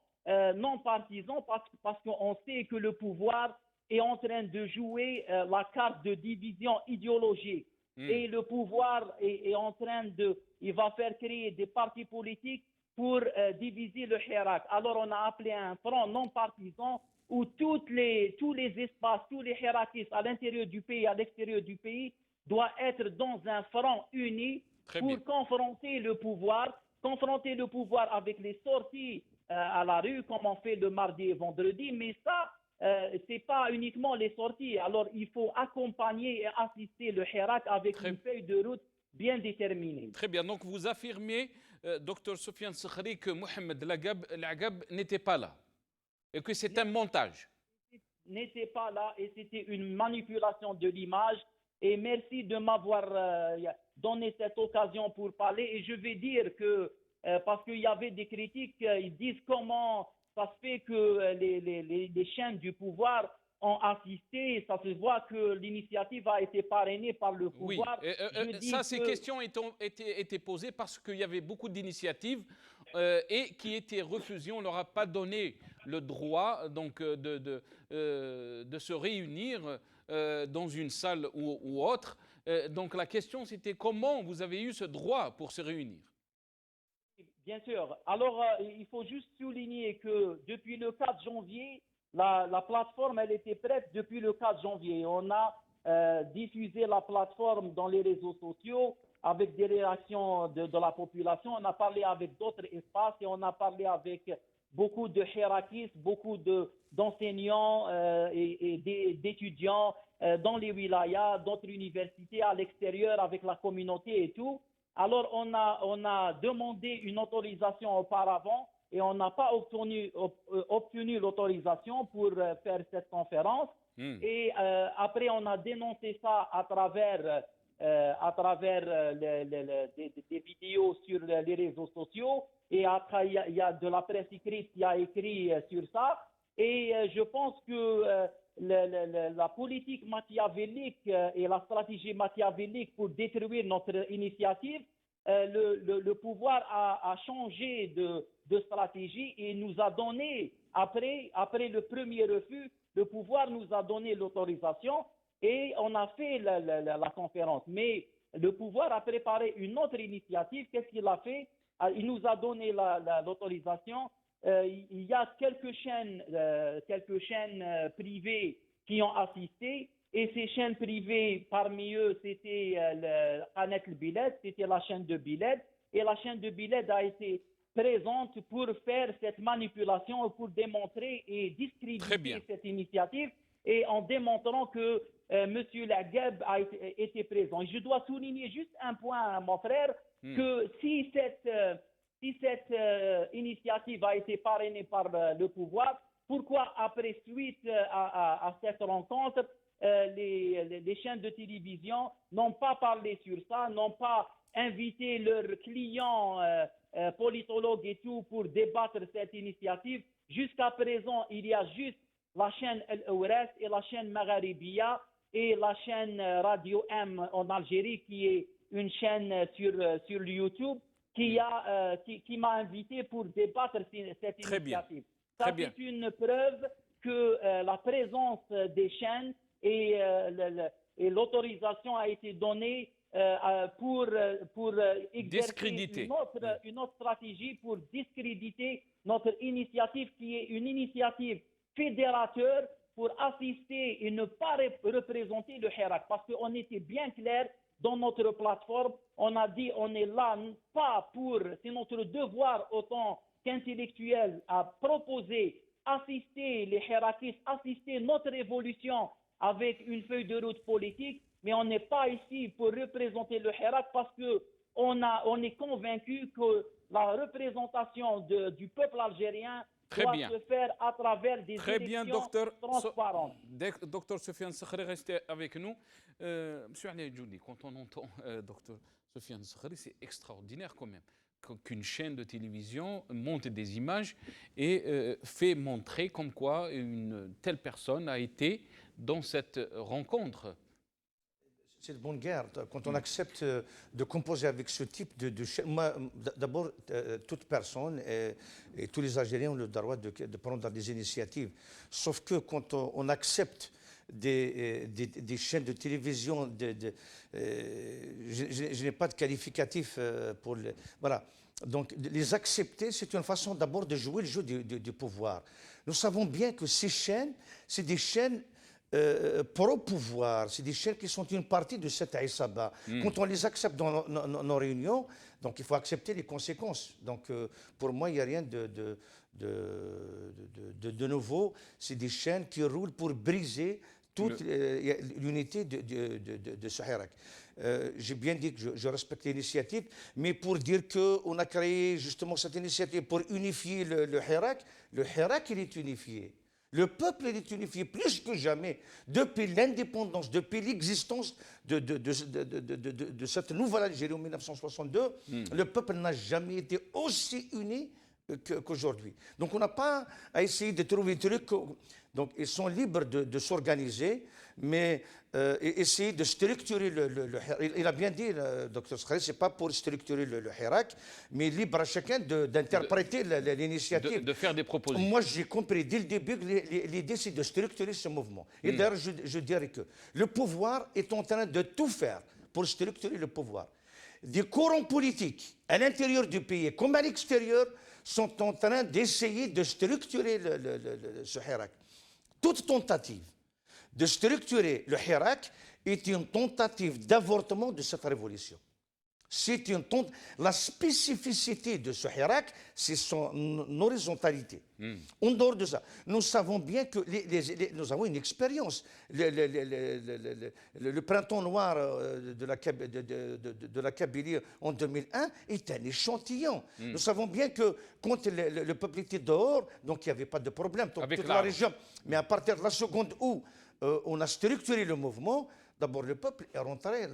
non partisan, parce qu'on sait que le pouvoir est en train de jouer la carte de division idéologique. Et le pouvoir est en train il va faire créer des partis politiques pour diviser le Hirak. Alors on a appelé un front non partisan où tous les espaces, tous les hiérarchies à l'intérieur du pays, à l'extérieur du pays, doivent être dans un front uni pour confronter le pouvoir avec les sorties à la rue, comme on fait le mardi et vendredi, mais ça, c'est pas uniquement les sorties. Alors, il faut accompagner et assister le Hirak avec une feuille de route bien déterminée. Très bien. Donc, vous affirmez, Dr Sofiane Sekhri, que Mohamed Lagab n'était pas là et que c'est un montage. N'était pas là et c'était une manipulation de l'image. Et merci de m'avoir donné cette occasion pour parler. Et je vais dire que, parce qu'il y avait des critiques, ils disent comment ça se fait que les chaînes du pouvoir ont assisté. Ça se voit que l'initiative a été parrainée par le pouvoir. Oui, ces questions étaient posées parce qu'il y avait beaucoup d'initiatives et qui étaient refusées. On ne leur a pas donné le droit donc, de se réunir dans une salle ou autre. Donc la question c'était comment vous avez eu ce droit pour se réunir? Bien sûr. Alors il faut juste souligner que depuis le 4 janvier, la plateforme elle était prête depuis le 4 janvier. On a diffusé la plateforme dans les réseaux sociaux avec des réactions de la population. On a parlé avec d'autres espaces et on a parlé avec beaucoup de hiérarchistes, beaucoup d'enseignants et d'étudiants dans les wilayas, d'autres universités à l'extérieur avec la communauté et tout. Alors on a demandé une autorisation auparavant et on n'a pas obtenu l'autorisation pour faire cette conférence. Et après on a dénoncé ça à travers des vidéos sur les réseaux sociaux et après il y a de la presse écrite qui a écrit sur ça et je pense que la politique machiavélique et la stratégie machiavélique pour détruire notre initiative, le pouvoir a changé de stratégie et nous a donné, après le premier refus, le pouvoir nous a donné l'autorisation et on a fait la conférence. Mais le pouvoir a préparé une autre initiative. Qu'est-ce qu'il a fait? Il nous a donné l'autorisation. Il y a quelques chaînes privées qui ont assisté. Et ces chaînes privées, parmi eux, c'était Qanet Biled, c'était la chaîne de Biled. Et la chaîne de Biled a été présente pour faire cette manipulation, pour démontrer et discréditer cette initiative. Et en démontrant que M. Lagab a été présent. Et je dois souligner juste un point, mon frère, que si cette initiative a été parrainée par le pouvoir, pourquoi après suite à cette rencontre, les chaînes de télévision n'ont pas parlé sur ça, n'ont pas invité leurs clients politologues et tout pour débattre cette initiative. Jusqu'à présent, il y a juste la chaîne El-Ouras et la chaîne Magharibiya et la chaîne Radio M en Algérie, qui est une chaîne sur YouTube, qui m'a invité pour débattre cette Très bien. initiative. Très Ça, bien. c'est une preuve que la présence des chaînes et l'autorisation a été donnée pour exercer Discréditer. une autre stratégie pour discréditer notre initiative, qui est une initiative fédérateur pour assister et ne pas représenter le Hirak. Parce qu'on était bien clair dans notre plateforme, on a dit on est là pas pour, c'est notre devoir autant qu'intellectuel à proposer, assister les Hirakistes, assister notre évolution avec une feuille de route politique, mais on n'est pas ici pour représenter le Hirak parce qu'on est convaincu que la représentation du peuple algérien doit se faire à travers des élections transparentes. Docteur Sofiane Sakhri, restez avec nous. Monsieur Ali Djoudi, quand on entend Docteur Sofiane Sakhri, c'est extraordinaire quand même qu'une chaîne de télévision monte des images et fait montrer comme quoi une telle personne a été dans cette rencontre. C'est de bonne guerre. Quand on accepte de composer avec ce type de chaîne, moi, d'abord, toute personne et tous les Algériens ont le droit de prendre des initiatives. Sauf que quand on accepte des chaînes de télévision, je n'ai pas de qualificatif pour les... Voilà. Donc, les accepter, c'est une façon d'abord de jouer le jeu du pouvoir. Nous savons bien que ces chaînes, c'est des chaînes pro-pouvoir, c'est des chaînes qui sont une partie de cette Aïsaba. Quand on les accepte dans nos réunions, donc il faut accepter les conséquences. Donc pour moi, il n'y a rien de nouveau. C'est des chaînes qui roulent pour briser toute l'unité de ce Hirak. J'ai bien dit que je respecte l'initiative, mais pour dire qu'on a créé justement cette initiative pour unifier le Hirak il est unifié. Le peuple est unifié plus que jamais depuis l'indépendance, depuis l'existence de cette nouvelle Algérie en 1962. Le peuple n'a jamais été aussi uni qu'aujourd'hui. Donc on n'a pas à essayer de trouver des trucs. Donc ils sont libres de s'organiser, mais essayer de structurer il a bien dit, le docteur Sakhri, ce n'est pas pour structurer le Hirak, mais libre à chacun d'interpréter l'initiative. De faire des propositions. Moi, j'ai compris dès le début que l'idée, c'est de structurer ce mouvement. Et d'ailleurs, je dirais que le pouvoir est en train de tout faire pour structurer le pouvoir. Des courants politiques à l'intérieur du pays comme à l'extérieur sont en train d'essayer de structurer ce Hirak. Toute tentative de structurer le Hirak est une tentative d'avortement de cette révolution. C'est la spécificité de ce Hirak, c'est son horizontalité. En dehors de ça, nous savons bien que nous avons une expérience. Le printemps noir de la Kabylie en 2001 est un échantillon. Nous savons bien que quand le peuple était dehors, donc il n'y avait pas de problème dans toute la région. Mais à partir de la seconde où on a structuré le mouvement, d'abord, le peuple est rentré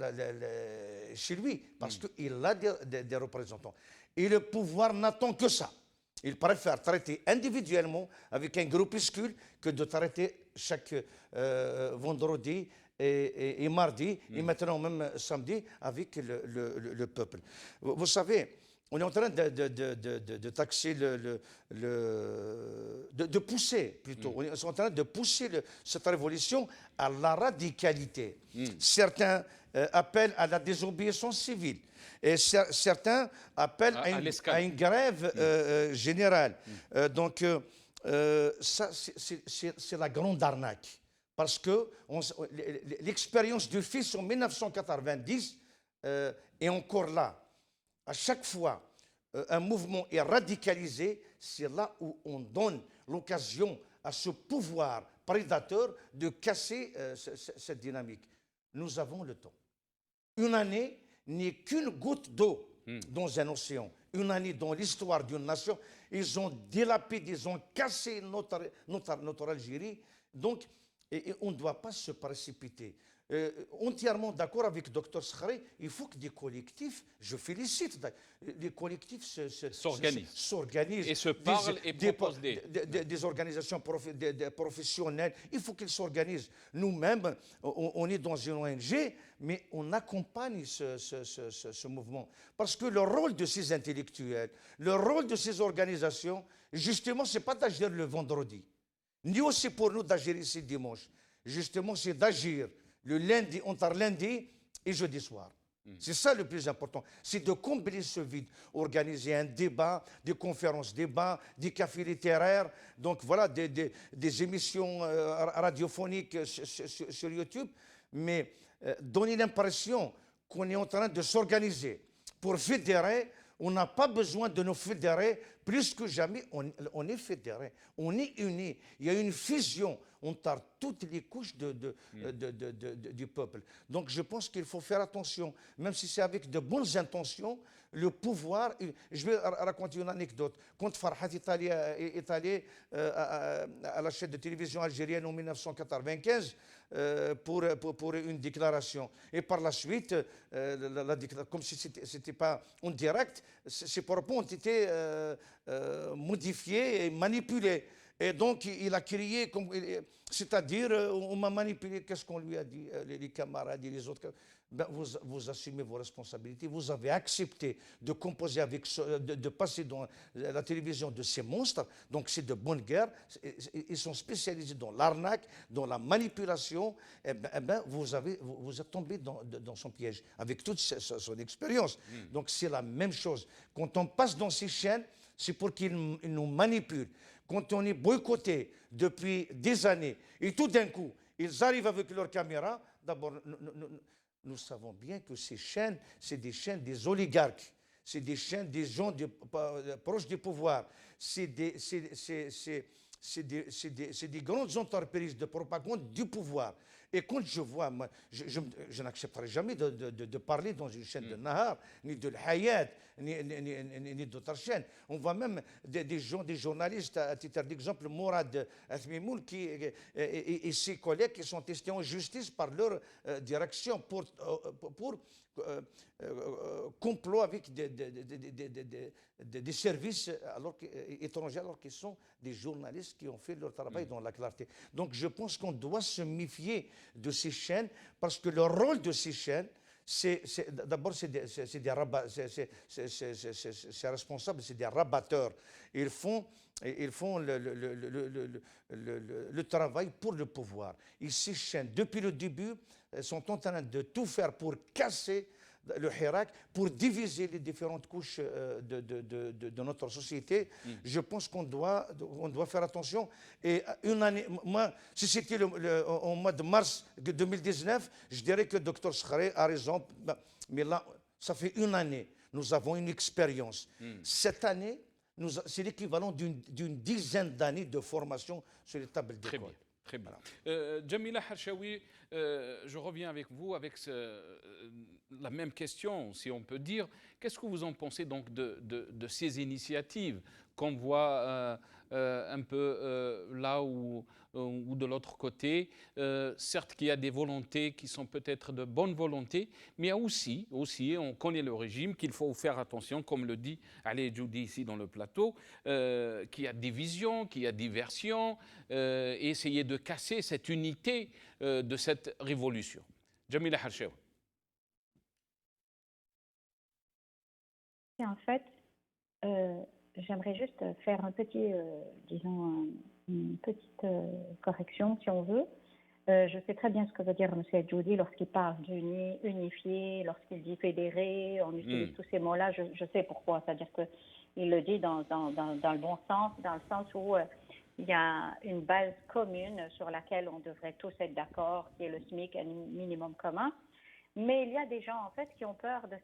chez lui parce qu'il a des représentants. Et le pouvoir n'attend que ça. Il préfère traiter individuellement avec un groupuscule que de traiter chaque vendredi et mardi, et maintenant même samedi, avec le peuple. Vous savez, on est en train de taxer, de pousser plutôt. On est en train de pousser cette révolution à la radicalité. Certains appellent à la désobéissance civile. Et certains appellent à une grève générale. Donc, ça, c'est la grande arnaque. Parce que l'expérience du fils en 1990 est encore là. À chaque fois un mouvement est radicalisé, c'est là où on donne l'occasion à ce pouvoir prédateur de casser cette dynamique. Nous avons le temps. Une année n'est qu'une goutte d'eau dans un océan. Une année dans l'histoire d'une nation, ils ont dilapidé, ils ont cassé notre Algérie. Donc, on ne doit pas se précipiter. entièrement d'accord avec Dr Skhari, il faut que des collectifs, je félicite, les collectifs s'organisent et se parlent et proposent des organisations professionnelles, il faut qu'ils s'organisent. Nous-mêmes, on est dans une ONG, mais on accompagne ce mouvement. Parce que le rôle de ces intellectuels, le rôle de ces organisations, justement, ce n'est pas d'agir le vendredi, ni aussi pour nous d'agir ici dimanche. Justement, c'est d'agir le lundi, entre lundi et jeudi soir. C'est ça le plus important, c'est de combler ce vide, organiser un débat, des conférences débats, des cafés littéraires, donc voilà, des émissions radiophoniques sur YouTube, mais donner l'impression qu'on est en train de s'organiser pour fédérer. On n'a pas besoin de nous fédérer, plus que jamais, on est fédérés, on est unis. Il y a une fusion entre toutes les couches du peuple. Donc je pense qu'il faut faire attention, même si c'est avec de bonnes intentions, le pouvoir... Je vais raconter une anecdote. Quand Farhat est allé à la chaîne de télévision algérienne en 1995 pour une déclaration. Et par la suite, comme si ce n'était pas en direct, ses propos ont été modifiés et manipulés. Et donc, il a crié, c'est-à-dire, on m'a manipulé. Qu'est-ce qu'on lui a dit, les camarades et les autres? Ben, vous assumez vos responsabilités. Vous avez accepté de composer avec, de passer dans la télévision de ces monstres. Donc, c'est de bonne guerre. Ils sont spécialisés dans l'arnaque, dans la manipulation. Eh ben, vous êtes tombé dans son piège, avec toute son expérience. Donc, c'est la même chose. Quand on passe dans ces chaînes, c'est pour qu'ils nous manipulent. Quand on est boycotté depuis des années, et tout d'un coup, ils arrivent avec leur caméra, d'abord, nous savons bien que ces chaînes, c'est des chaînes des oligarques, c'est des chaînes des gens proches du pouvoir, c'est des grandes entreprises de propagande du pouvoir. Et quand je vois, moi, je n'accepterai jamais de parler dans une chaîne de Nahar, ni de l'Hayat, ni d'autres chaînes. On voit même des journalistes, à titre d'exemple, Mourad Athmimoul et ses collègues qui sont testés en justice par leur direction pour complot avec des services étrangers, alors qu'ils sont des journalistes qui ont fait leur travail dans la clarté. Donc je pense qu'on doit se méfier de ces chaînes, parce que le rôle de ces chaînes, d'abord, c'est responsable, c'est des rabatteurs. Ils font le travail pour le pouvoir. Et ces chaînes, depuis le début, sont en train de tout faire pour casser le Hirak, pour diviser les différentes couches de notre société. Je pense qu'on doit faire attention. Et une année, moi, si c'était au mois de mars 2019, je dirais que le Dr Skhari a raison. Mais là, ça fait une année. Nous avons une expérience. Cette année, c'est l'équivalent d'une dizaine d'années de formation sur les tables d'école. Très bien. Jamila Harshawi, je reviens avec vous avec la même question, si on peut dire. Qu'est-ce que vous en pensez donc de ces initiatives qu'on voit un peu là ou de l'autre côté? Certes qu'il y a des volontés qui sont peut-être de bonne volonté, mais il y a aussi, on connaît le régime, qu'il faut faire attention, comme le dit Ali Djoudi ici dans le plateau, qu'il y a division, qu'il y a diversion, et essayer de casser cette unité de cette révolution. Jamila Harshawi. En fait, j'aimerais juste faire un petit, disons, une petite correction, si on veut. Je sais très bien ce que veut dire M. Djoudi lorsqu'il parle d'unifier, lorsqu'il dit fédérer, on utilise tous ces mots-là, je sais pourquoi. C'est-à-dire qu'il le dit dans le bon sens, dans le sens où il y a une base commune sur laquelle on devrait tous être d'accord, qui est le SMIC, un minimum commun. Mais il y a des gens, en fait, qui ont peur de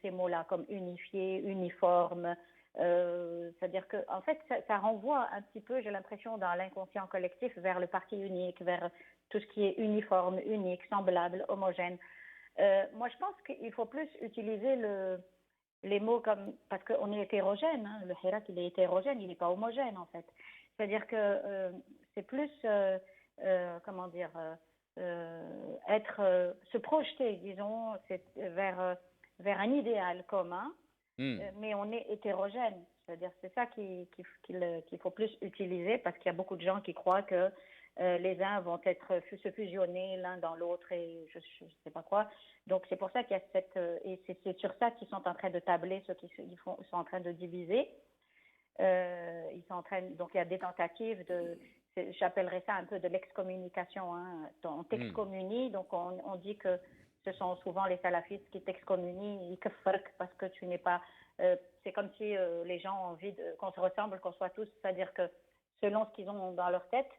ces mots-là, comme unifié, uniforme. C'est-à-dire que, en fait, ça renvoie un petit peu, j'ai l'impression, dans l'inconscient collectif, vers le parti unique, vers tout ce qui est uniforme, unique, semblable, homogène. Moi, je pense qu'il faut plus utiliser les mots comme... Parce qu'on est hétérogène, hein, le Hirak, il est hétérogène, il n'est pas homogène, en fait. C'est-à-dire que c'est plus, comment dire... se projeter, disons, vers un idéal commun, mais on est hétérogène. C'est-à-dire, c'est ça qu'il faut plus utiliser, parce qu'il y a beaucoup de gens qui croient que les uns vont se fusionner l'un dans l'autre et je ne sais pas quoi. Donc, c'est pour ça qu'il y a et c'est sur ça qu'ils sont en train de tabler, ceux qui sont en train de diviser. Donc, il y a des tentatives j'appellerais ça un peu de l'excommunication. Hein. On t'excommunie, donc on dit que ce sont souvent les salafistes qui t'excommunient, ils kaffark parce que tu n'es pas. C'est comme si les gens ont envie qu'on se ressemble, qu'on soit tous, c'est-à-dire que selon ce qu'ils ont dans leur tête,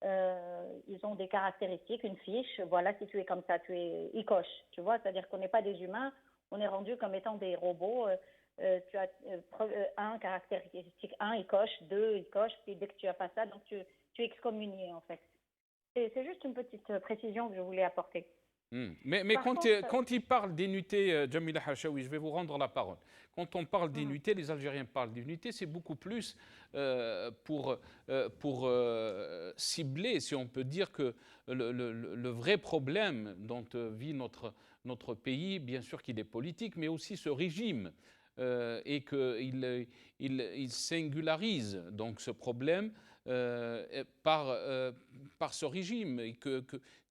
ils ont des caractéristiques, une fiche. Voilà, si tu es comme ça, ils cochent. Tu vois, c'est-à-dire qu'on n'est pas des humains, on est rendu comme étant des robots. Tu as un caractéristique 1, il coche, 2, il coche, puis dès que tu n'as pas ça, donc tu es excommunié en fait. C'est juste une petite précision que je voulais apporter. Mais quand il parle d'unité, Jamila Hachaoui, je vais vous rendre la parole. Quand on parle d'unité, les Algériens parlent d'unité, c'est beaucoup plus pour cibler, si on peut dire, que le vrai problème dont vit notre pays, bien sûr qu'il est politique, mais aussi ce régime, et qu'il singularise donc ce problème par ce régime, et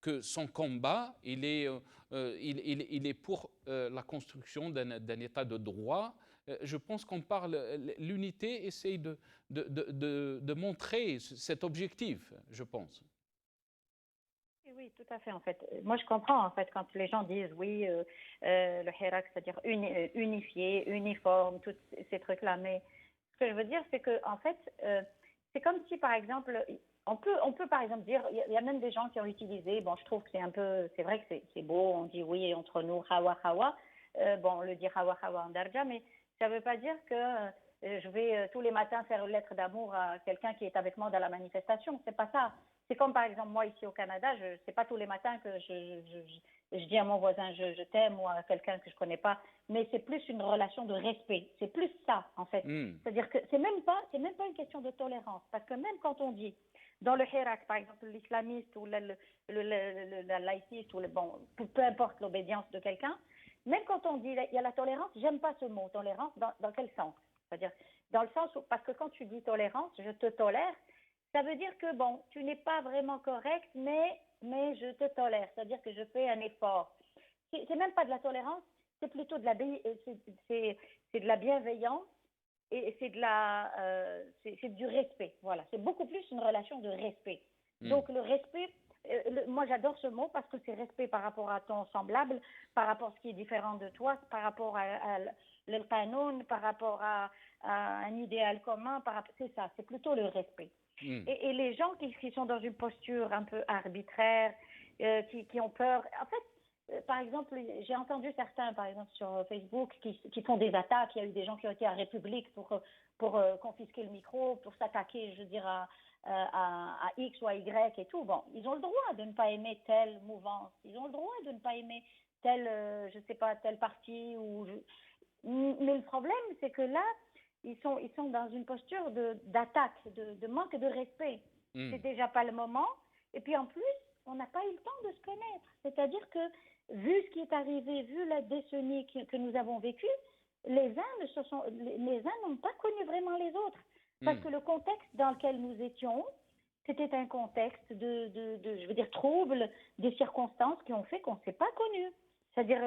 que son combat, il est pour la construction d'un État de droit. Je pense qu'on parle, l'unité essaye de montrer cet objectif, je pense. Oui, tout à fait, en fait. Moi, je comprends, en fait, quand les gens disent, oui, le Hirak, c'est-à-dire unifié, uniforme, tous ces trucs-là. Mais ce que je veux dire, c'est que, en fait, c'est comme si, par exemple, on peut, par exemple, dire, il y a même des gens qui ont utilisé, bon, je trouve que c'est vrai que c'est beau, on dit oui, entre nous, hawa, hawa. Bon, on le dit hawa, hawa en darja, mais ça ne veut pas dire que je vais tous les matins faire une lettre d'amour à quelqu'un qui est avec moi dans la manifestation. C'est pas ça. C'est comme par exemple moi ici au Canada, c'est pas tous les matins que je dis à mon voisin je t'aime ou à quelqu'un que je connais pas, mais c'est plus une relation de respect. C'est plus ça en fait. C'est-à-dire que c'est même pas une question de tolérance, parce que même quand on dit dans le Hirak par exemple l'islamiste ou la laïciste ou peu importe l'obédience de quelqu'un, même quand on dit il y a la tolérance, j'aime pas ce mot tolérance dans quel sens? C'est-à-dire dans le sens où, parce que quand tu dis tolérance, je te tolère. Ça veut dire que, bon, tu n'es pas vraiment correct, mais je te tolère. C'est-à-dire que je fais un effort. C'est même pas de la tolérance, c'est plutôt de la bienveillance et c'est du respect. Voilà, c'est beaucoup plus une relation de respect. Donc, le respect, moi j'adore ce mot parce que c'est respect par rapport à ton semblable, par rapport à ce qui est différent de toi, par rapport à le qanoun, par rapport à un idéal commun, c'est ça, c'est plutôt le respect. Et les gens qui sont dans une posture un peu arbitraire, qui ont peur, en fait, par exemple, j'ai entendu certains, par exemple, sur Facebook, qui font des attaques. Il y a eu des gens qui ont été à République pour confisquer le micro, pour s'attaquer, je veux dire, à X ou à Y et tout. Bon, ils ont le droit de ne pas aimer telle mouvance. Ils ont le droit de ne pas aimer tel, je sais pas, tel parti. Mais le problème, c'est que là, ils sont dans une posture d'attaque, de manque de respect. C'est déjà pas le moment. Et puis en plus, on n'a pas eu le temps de se connaître. C'est-à-dire que, vu ce qui est arrivé, vu la décennie que nous avons vécue, les uns n'ont pas connu vraiment les autres. Parce que le contexte dans lequel nous étions, c'était un contexte je veux dire, trouble, des circonstances qui ont fait qu'on ne s'est pas connus. C'est-à-dire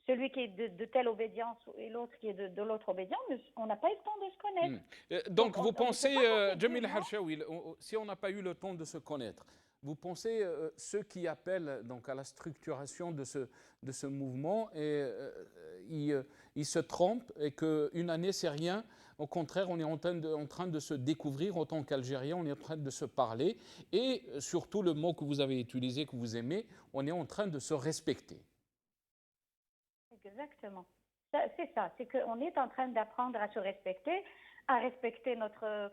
celui qui est de telle obédience et l'autre qui est de l'autre obédience, on n'a pas eu le temps de se connaître. Donc vous pensez, Jamila Hachaoui, si on n'a pas eu le temps de se connaître, vous pensez ceux qui appellent donc à la structuration de ce mouvement, ils se trompent et qu'une année c'est rien. Au contraire, on est en train de se découvrir en tant qu'Algériens, on est en train de se parler et surtout le mot que vous avez utilisé, que vous aimez, on est en train de se respecter. Exactement. C'est ça, c'est qu'on est en train d'apprendre à se respecter, à respecter notre,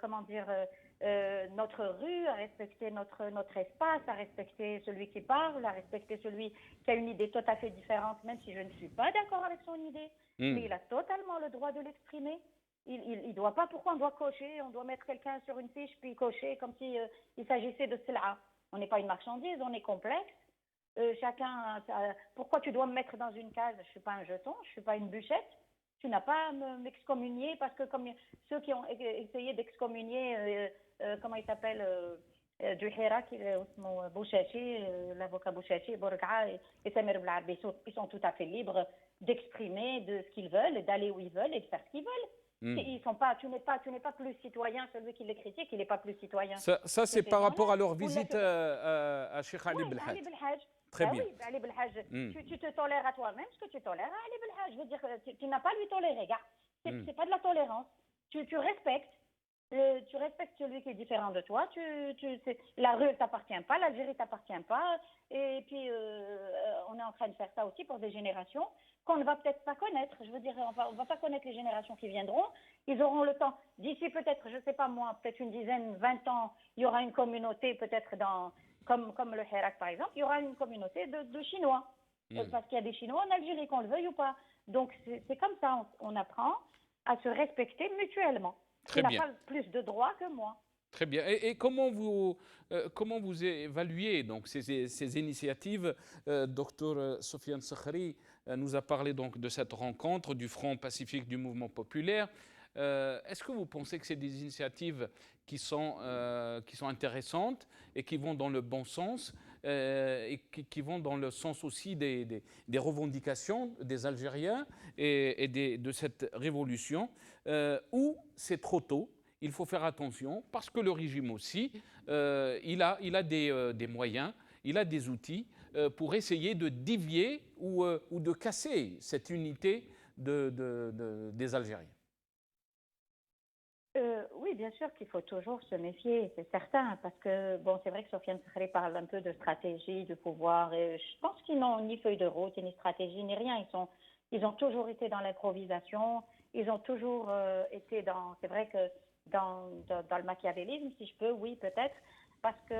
notre rue, à respecter notre espace, à respecter celui qui parle, à respecter celui qui a une idée tout à fait différente, même si je ne suis pas d'accord avec son idée, mais il a totalement le droit de l'exprimer. Il doit pas, pourquoi on doit cocher, on doit mettre quelqu'un sur une fiche puis cocher comme si il s'agissait de cela. On n'est pas une marchandise, on est complexe. chacun, pourquoi tu dois me mettre dans une case? Je ne suis pas un jeton, je ne suis pas une bûchette. Tu n'as pas à m'excommunier parce que comme ceux qui ont essayé d'excommunier, comment il s'appelle, du Hirak, Bouchachi, l'avocat Bouchachi, Bourga et Samir Blarabi, ils sont tout à fait libres d'exprimer de ce qu'ils veulent, d'aller où ils veulent et de faire ce qu'ils veulent. Ils sont pas, tu n'es pas plus citoyen, celui qui les critique, il n'est pas plus citoyen. Ça c'est par rapport à leur visite à Cheikh Ali Oui, Belhaj. Ali Belhaj. Très bien. Oui, Ali Belhaj, tu te tolères à toi-même ce que tu tolères à Ali Belhaj. Je veux dire, tu n'as pas à lui tolérer, gars. C'est pas de la tolérance. Tu respectes. Tu respectes celui qui est différent de toi. La rue ne t'appartient pas, l'Algérie ne t'appartient pas. Et puis, on est en train de faire ça aussi pour des générations qu'on ne va peut-être pas connaître. Je veux dire, on va pas connaître les générations qui viendront. Ils auront le temps. D'ici peut-être, je ne sais pas moi, peut-être une dizaine, 20 ans, il y aura une communauté peut-être comme le Hirak par exemple, il y aura une communauté de Chinois. Parce qu'il y a des Chinois en Algérie, qu'on le veuille ou pas. Donc c'est comme ça, on apprend à se respecter mutuellement. Très bien. Tu n'as pas plus de droits que moi. Très bien. Et comment vous évaluez donc ces initiatives? Dr Sofiane Sakhri nous a parlé donc de cette rencontre du Front pacifique du mouvement populaire. Est-ce que vous pensez que c'est des initiatives qui sont intéressantes et qui vont dans le bon sens et qui vont dans le sens aussi des revendications des Algériens et de cette révolution, ou c'est trop tôt? Il faut faire attention parce que le régime aussi, il a des moyens, il a des outils pour essayer de dévier ou de casser cette unité des Algériens. Oui, bien sûr qu'il faut toujours se méfier, c'est certain, parce que, bon, c'est vrai que Sofiane Sakhri parle un peu de stratégie, de pouvoir, et je pense qu'ils n'ont ni feuille de route, ni stratégie, ni rien. Ils ont toujours été dans l'improvisation, ils ont toujours été c'est vrai que dans le machiavélisme, si je peux, oui, peut-être, parce que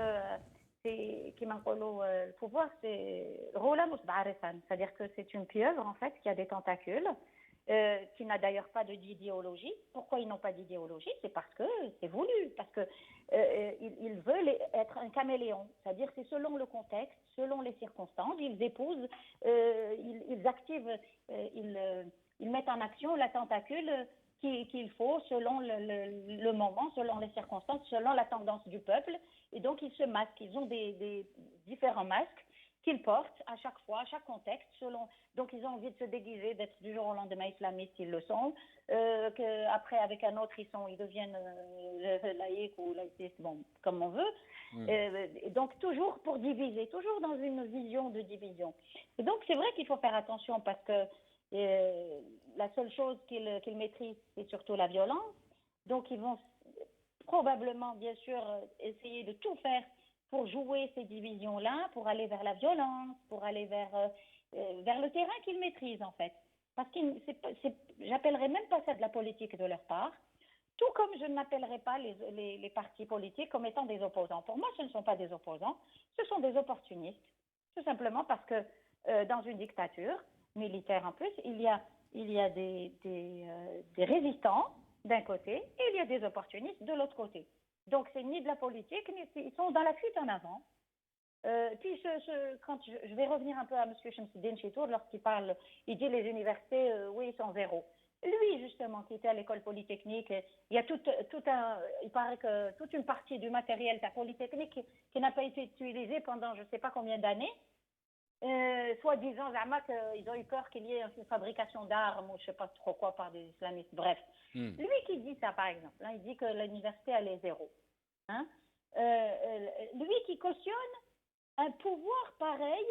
le pouvoir, c'est c'est-à-dire que c'est une pieuvre, en fait, qui a des tentacules. Qui n'a d'ailleurs pas d'idéologie. Pourquoi ils n'ont pas d'idéologie? C'est parce que c'est voulu, parce que ils veulent être un caméléon, c'est-à-dire c'est selon le contexte, selon les circonstances, ils épousent, ils activent, ils mettent en action la tentacule qu'il faut selon le moment, selon les circonstances, selon la tendance du peuple, et donc ils se masquent, ils ont des différents masques qu'ils portent à chaque fois, à chaque contexte, donc ils ont envie de se déguiser, d'être du jour au lendemain islamistes, ils le sont, qu'après avec un autre, ils deviennent laïcs ou laïcistes, bon, comme on veut, donc toujours pour diviser, toujours dans une vision de division. Et donc c'est vrai qu'il faut faire attention parce que la seule chose qu'ils maîtrisent, c'est surtout la violence, donc ils vont probablement, bien sûr, essayer de tout faire pour jouer ces divisions-là, pour aller vers la violence, pour aller vers le terrain qu'ils maîtrisent, en fait. Parce que j'appellerais même pas ça de la politique de leur part, tout comme je n'appellerais pas les partis politiques comme étant des opposants. Pour moi, ce ne sont pas des opposants, ce sont des opportunistes, tout simplement parce que dans une dictature militaire en plus, il y a des résistants d'un côté et il y a des opportunistes de l'autre côté. Donc, c'est ni de la politique, ni ils sont dans la fuite en avant. Puis, quand je vais revenir un peu à M. Shamsuddin Chitour, lorsqu'il parle, il dit les universités, oui, ils sont zéro. Lui, justement, qui était à l'école polytechnique, il y a il paraît que toute une partie du matériel de la polytechnique qui n'a pas été utilisé pendant je ne sais pas combien d'années. Soi-disant, qu'ils ont eu peur qu'il y ait une fabrication d'armes ou je ne sais pas trop quoi par des islamistes. Bref. Lui qui dit ça, par exemple, hein, il dit que l'université, elle est zéro. Hein? Lui qui cautionne un pouvoir pareil,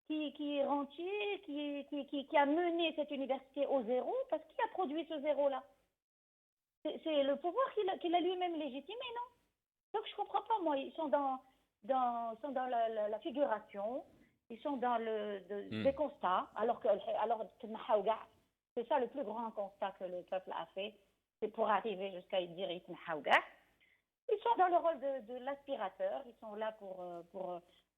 qui est rentier, qui a mené cette université au zéro, parce qu'il a produit ce zéro-là. C'est le pouvoir qu'il a lui-même légitimé, non? Donc je ne comprends pas, moi. Ils sont dans la figuration. Ils sont dans des constats, alors c'est ça le plus grand constat que le peuple a fait, c'est pour arriver jusqu'à dire ils sont dans le rôle de l'aspirateur, ils sont là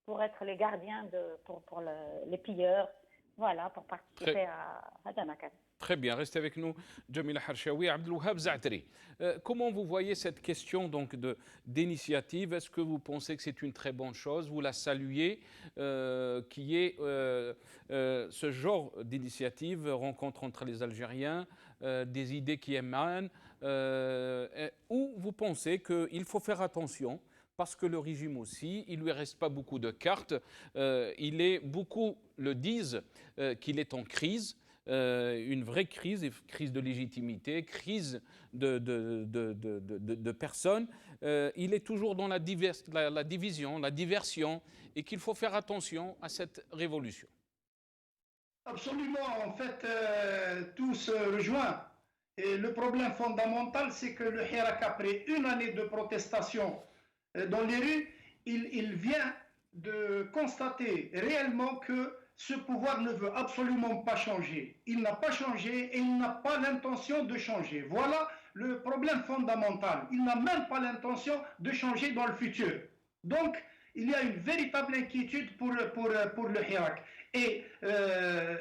pour être les gardiens, pour les pilleurs, voilà, pour participer à Damakan. Très bien, restez avec nous, Jamila Harshawi. Abdelwahab Zaatari, comment vous voyez cette question donc d'initiative? Est-ce que vous pensez que c'est une très bonne chose? Vous la saluez, qu'il y ait ce genre d'initiative, rencontre entre les Algériens, des idées qui émanent, ou vous pensez qu'il faut faire attention parce que le régime aussi, il ne lui reste pas beaucoup de cartes, beaucoup le disent qu'il est en crise, une vraie crise de légitimité, crise de personnes. Il est toujours dans la division, la diversion, et qu'il faut faire attention à cette révolution. Absolument, en fait, tout se rejoint. Et le problème fondamental, c'est que le Hirak, après une année de protestation dans les rues, il vient de constater réellement que ce pouvoir ne veut absolument pas changer. Il n'a pas changé et il n'a pas l'intention de changer. Voilà le problème fondamental. Il n'a même pas l'intention de changer dans le futur. Donc, il y a une véritable inquiétude pour le Hirak. Et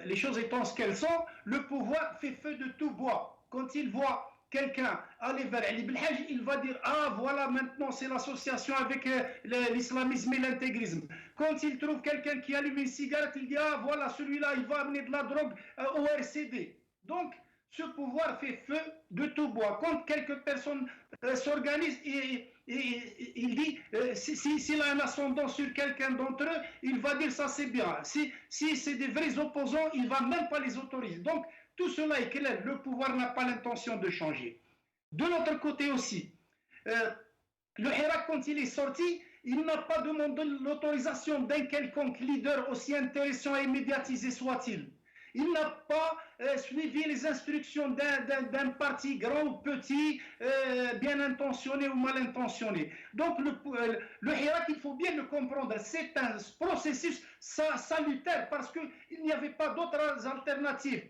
les choses étant ce qu'elles sont, le pouvoir fait feu de tout bois. Quand il voit quelqu'un aller vers Ali Belhaj, il va dire « Ah, voilà, maintenant c'est l'association avec l'islamisme et l'intégrisme ». Quand il trouve quelqu'un qui allume une cigarette, il dit « Ah, voilà, celui-là, il va amener de la drogue au RCD ». Donc, ce pouvoir fait feu de tout bois. Quand quelques personnes s'organisent et il dit s'il a un ascendant sur quelqu'un d'entre eux, il va dire ça c'est bien. Si c'est des vrais opposants, il ne va même pas les autoriser. Donc, tout cela est clair, le pouvoir n'a pas l'intention de changer. De l'autre côté aussi, le Hirak, quand il est sorti, il n'a pas demandé l'autorisation d'un quelconque leader, aussi intéressant et médiatisé soit-il. Il n'a pas suivi les instructions d'un parti grand ou petit, bien intentionné ou mal intentionné. Donc le Hirak, il faut bien le comprendre, c'est un processus salutaire parce qu'il n'y avait pas d'autres alternatives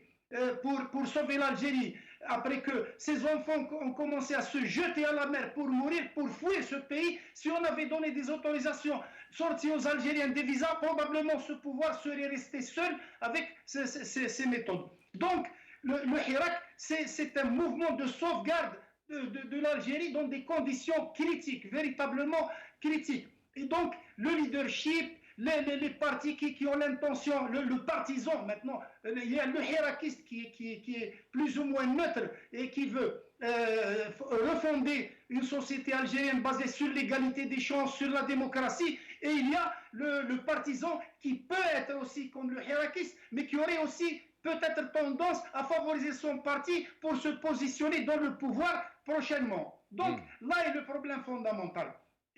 pour sauver l'Algérie. Après que ces enfants ont commencé à se jeter à la mer pour mourir, pour fuir ce pays, si on avait donné des autorisations sorties aux Algériens des visas, probablement ce pouvoir serait resté seul avec ces méthodes. Donc, le Hirak, c'est un mouvement de sauvegarde de l'Algérie dans des conditions critiques, véritablement critiques. Et donc, le leadership, les partis qui ont l'intention, le partisan maintenant, il y a le hirakiste qui est plus ou moins neutre et qui veut refonder une société algérienne basée sur l'égalité des chances, sur la démocratie, et il y a le partisan qui peut être aussi comme le hirakiste, mais qui aurait aussi peut-être tendance à favoriser son parti pour se positionner dans le pouvoir prochainement. Donc là est le problème fondamental.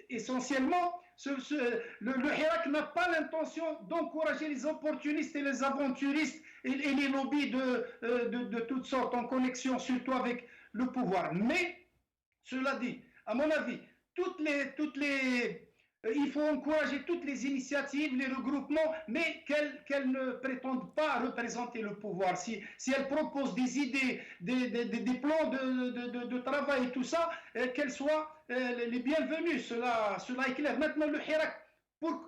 Essentiellement, le Hirak n'a pas l'intention d'encourager les opportunistes et les aventuristes et les lobbies de toutes sortes en connexion surtout avec le pouvoir. Mais, cela dit, à mon avis, il faut encourager toutes les initiatives, les regroupements, mais qu'elles ne prétendent pas représenter le pouvoir. Si elles proposent des idées, des plans de travail et tout ça, qu'elles soient les bienvenues. Cela est clair. Maintenant, le Hirak,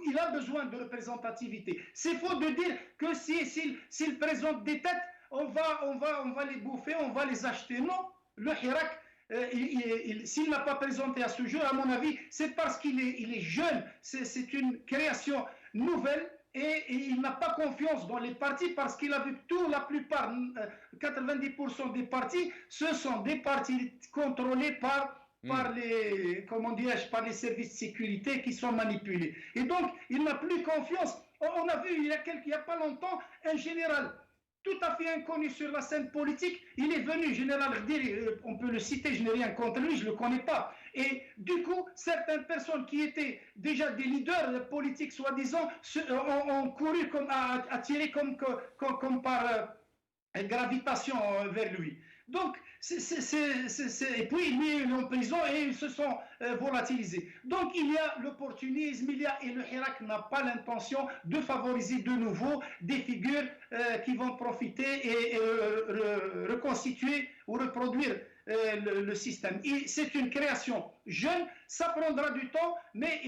il a besoin de représentativité. C'est faux de dire que s'il présente des têtes, on va les bouffer, on va les acheter. Non, le Hirak, s'il n'a pas présenté à ce jeu, à mon avis, c'est parce qu'il est jeune. C'est une création nouvelle et il n'a pas confiance dans les partis parce qu'il a vu que la plupart, 90% des partis, ce sont des partis contrôlés par les services de sécurité qui sont manipulés. Et donc, il n'a plus confiance. On a vu il y a pas longtemps un général tout à fait inconnu sur la scène politique, il est venu, général Khdir, on peut le citer, je n'ai rien contre lui, je ne le connais pas. Et du coup, certaines personnes qui étaient déjà des leaders politiques, soi-disant, ont couru attirés comme par gravitation vers lui. Donc, et puis lui, il est en prison et ils se sont volatilisés. Donc, il y a l'opportunisme, et le Hirak n'a pas l'intention de favoriser de nouveau des figures qui vont profiter et reconstituer ou reproduire le système. C'est une création jeune, ça prendra du temps, mais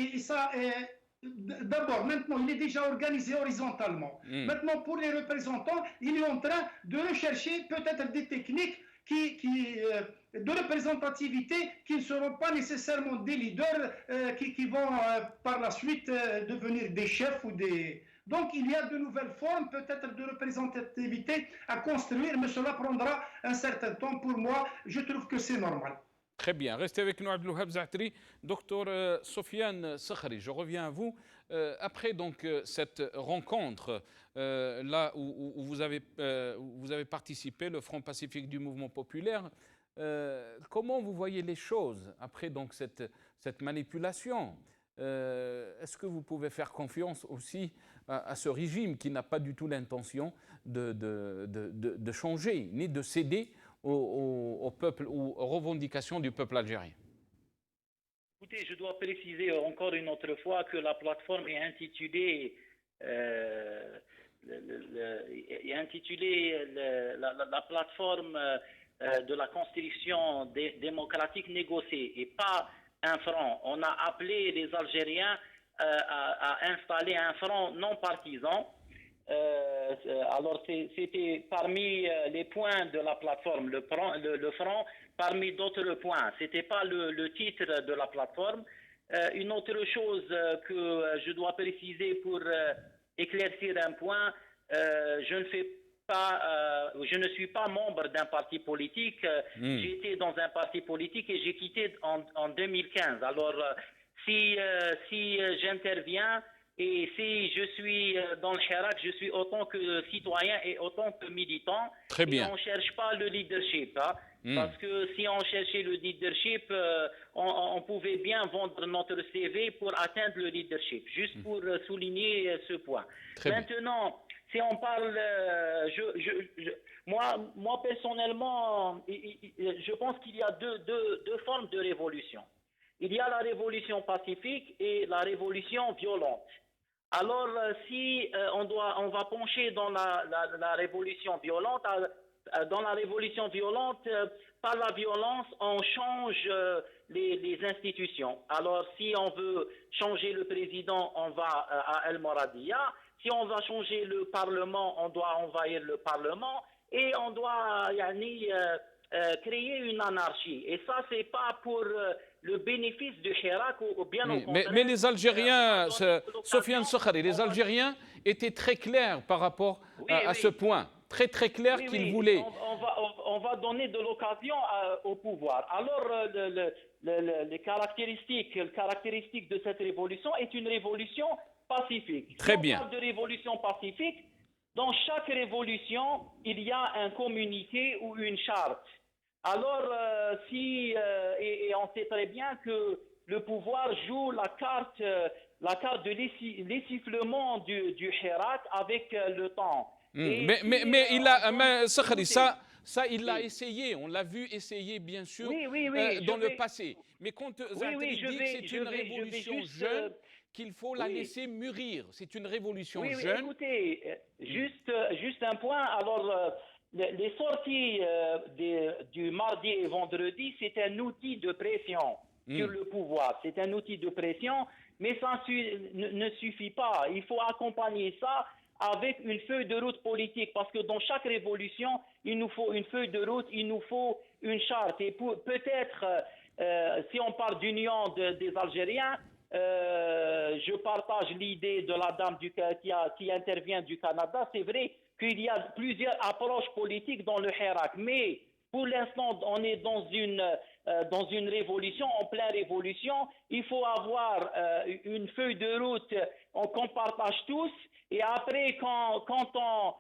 D'abord, maintenant, il est déjà organisé horizontalement. Maintenant, pour les représentants, il est en train de rechercher peut-être des techniques de représentativité qui ne seront pas nécessairement des leaders qui vont par la suite devenir des chefs ou des... Donc, il y a de nouvelles formes peut-être de représentativité à construire, mais cela prendra un certain temps. Pour moi, je trouve que c'est normal. Très bien. Restez avec nous, Abdelwahab Zaatri. Docteur Sofiane Sakhri, je reviens à vous. Après donc cette rencontre, là où vous avez participé, le Front Pacifique du Mouvement Populaire, comment vous voyez les choses après donc cette manipulation? Est-ce que vous pouvez faire confiance aussi à ce régime qui n'a pas du tout l'intention de changer, ni de céder au peuple ou aux revendications du peuple algérien? Écoutez, je dois préciser encore une autre fois que la plateforme est intitulée, la plateforme de la construction démocratique négociée et pas un front. On a appelé les Algériens à installer un front non partisan. Alors c'était parmi les points de la plateforme, le front, parmi d'autres points. C'était pas le titre de la plateforme. Une autre chose que je dois préciser pour éclaircir un point, je ne suis pas membre d'un parti politique. J'étais dans un parti politique et j'ai quitté en 2015. Alors si j'interviens et si je suis dans le Hirak, je suis autant que citoyen et autant que militant. Très bien. Et on ne cherche pas le leadership. Hein, parce que si on cherchait le leadership, on pouvait bien vendre notre CV pour atteindre le leadership. Juste pour souligner ce point. Très Maintenant, si on parle... moi, personnellement, je pense qu'il y a deux formes de révolution. Il y a la révolution pacifique et la révolution violente. Alors, si on va pencher dans la révolution violente, par la violence, on change les institutions. Alors, si on veut changer le président, on va à El Moradia. Si on va changer le Parlement, on doit envahir le Parlement et on doit créer une anarchie. Et ça, c'est pas pour le bénéfice du Hirak ou bien au contraire. Mais les Algériens, Sofiane Sakhri, les Algériens étaient très clairs par rapport à ce point. Très clair qu'ils voulaient. On va donner de l'occasion au pouvoir. Alors, les caractéristiques de cette révolution est une révolution pacifique. Très si bien. On parle de révolution pacifique. Dans chaque révolution, il y a un communiqué ou une charte. Alors, et on sait très bien que le pouvoir joue la carte de l'essoufflement du Hirak avec le temps. Sakhri, ça, il l'a essayé. On l'a vu essayer, bien sûr, dans le passé. Mais quand Zaatri dit que c'est une révolution jeune, qu'il faut la laisser mûrir. C'est une révolution jeune. Écoutez, juste un point. Alors, les sorties du mardi et vendredi, c'est un outil de pression sur le pouvoir. C'est un outil de pression, mais ça ne suffit pas. Il faut accompagner ça avec une feuille de route politique, parce que dans chaque révolution, il nous faut une feuille de route, il nous faut une charte. Et peut-être, si on parle d'union des Algériens, je partage l'idée de la dame qui intervient du Canada. C'est vrai qu'il y a plusieurs approches politiques dans le Hirak, mais pour l'instant, on est dans une révolution, en pleine révolution. Il faut avoir une feuille de route qu'on partage tous. Et après, quand on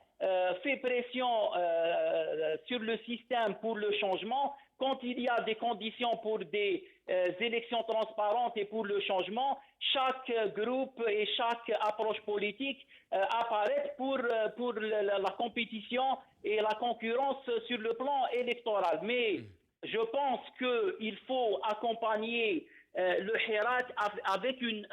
fait pression sur le système pour le changement, quand il y a des conditions pour des élections transparentes et pour le changement, chaque groupe et chaque approche politique apparaît pour la compétition et la concurrence sur le plan électoral. Mais je pense qu'il faut accompagner le Hirak avec une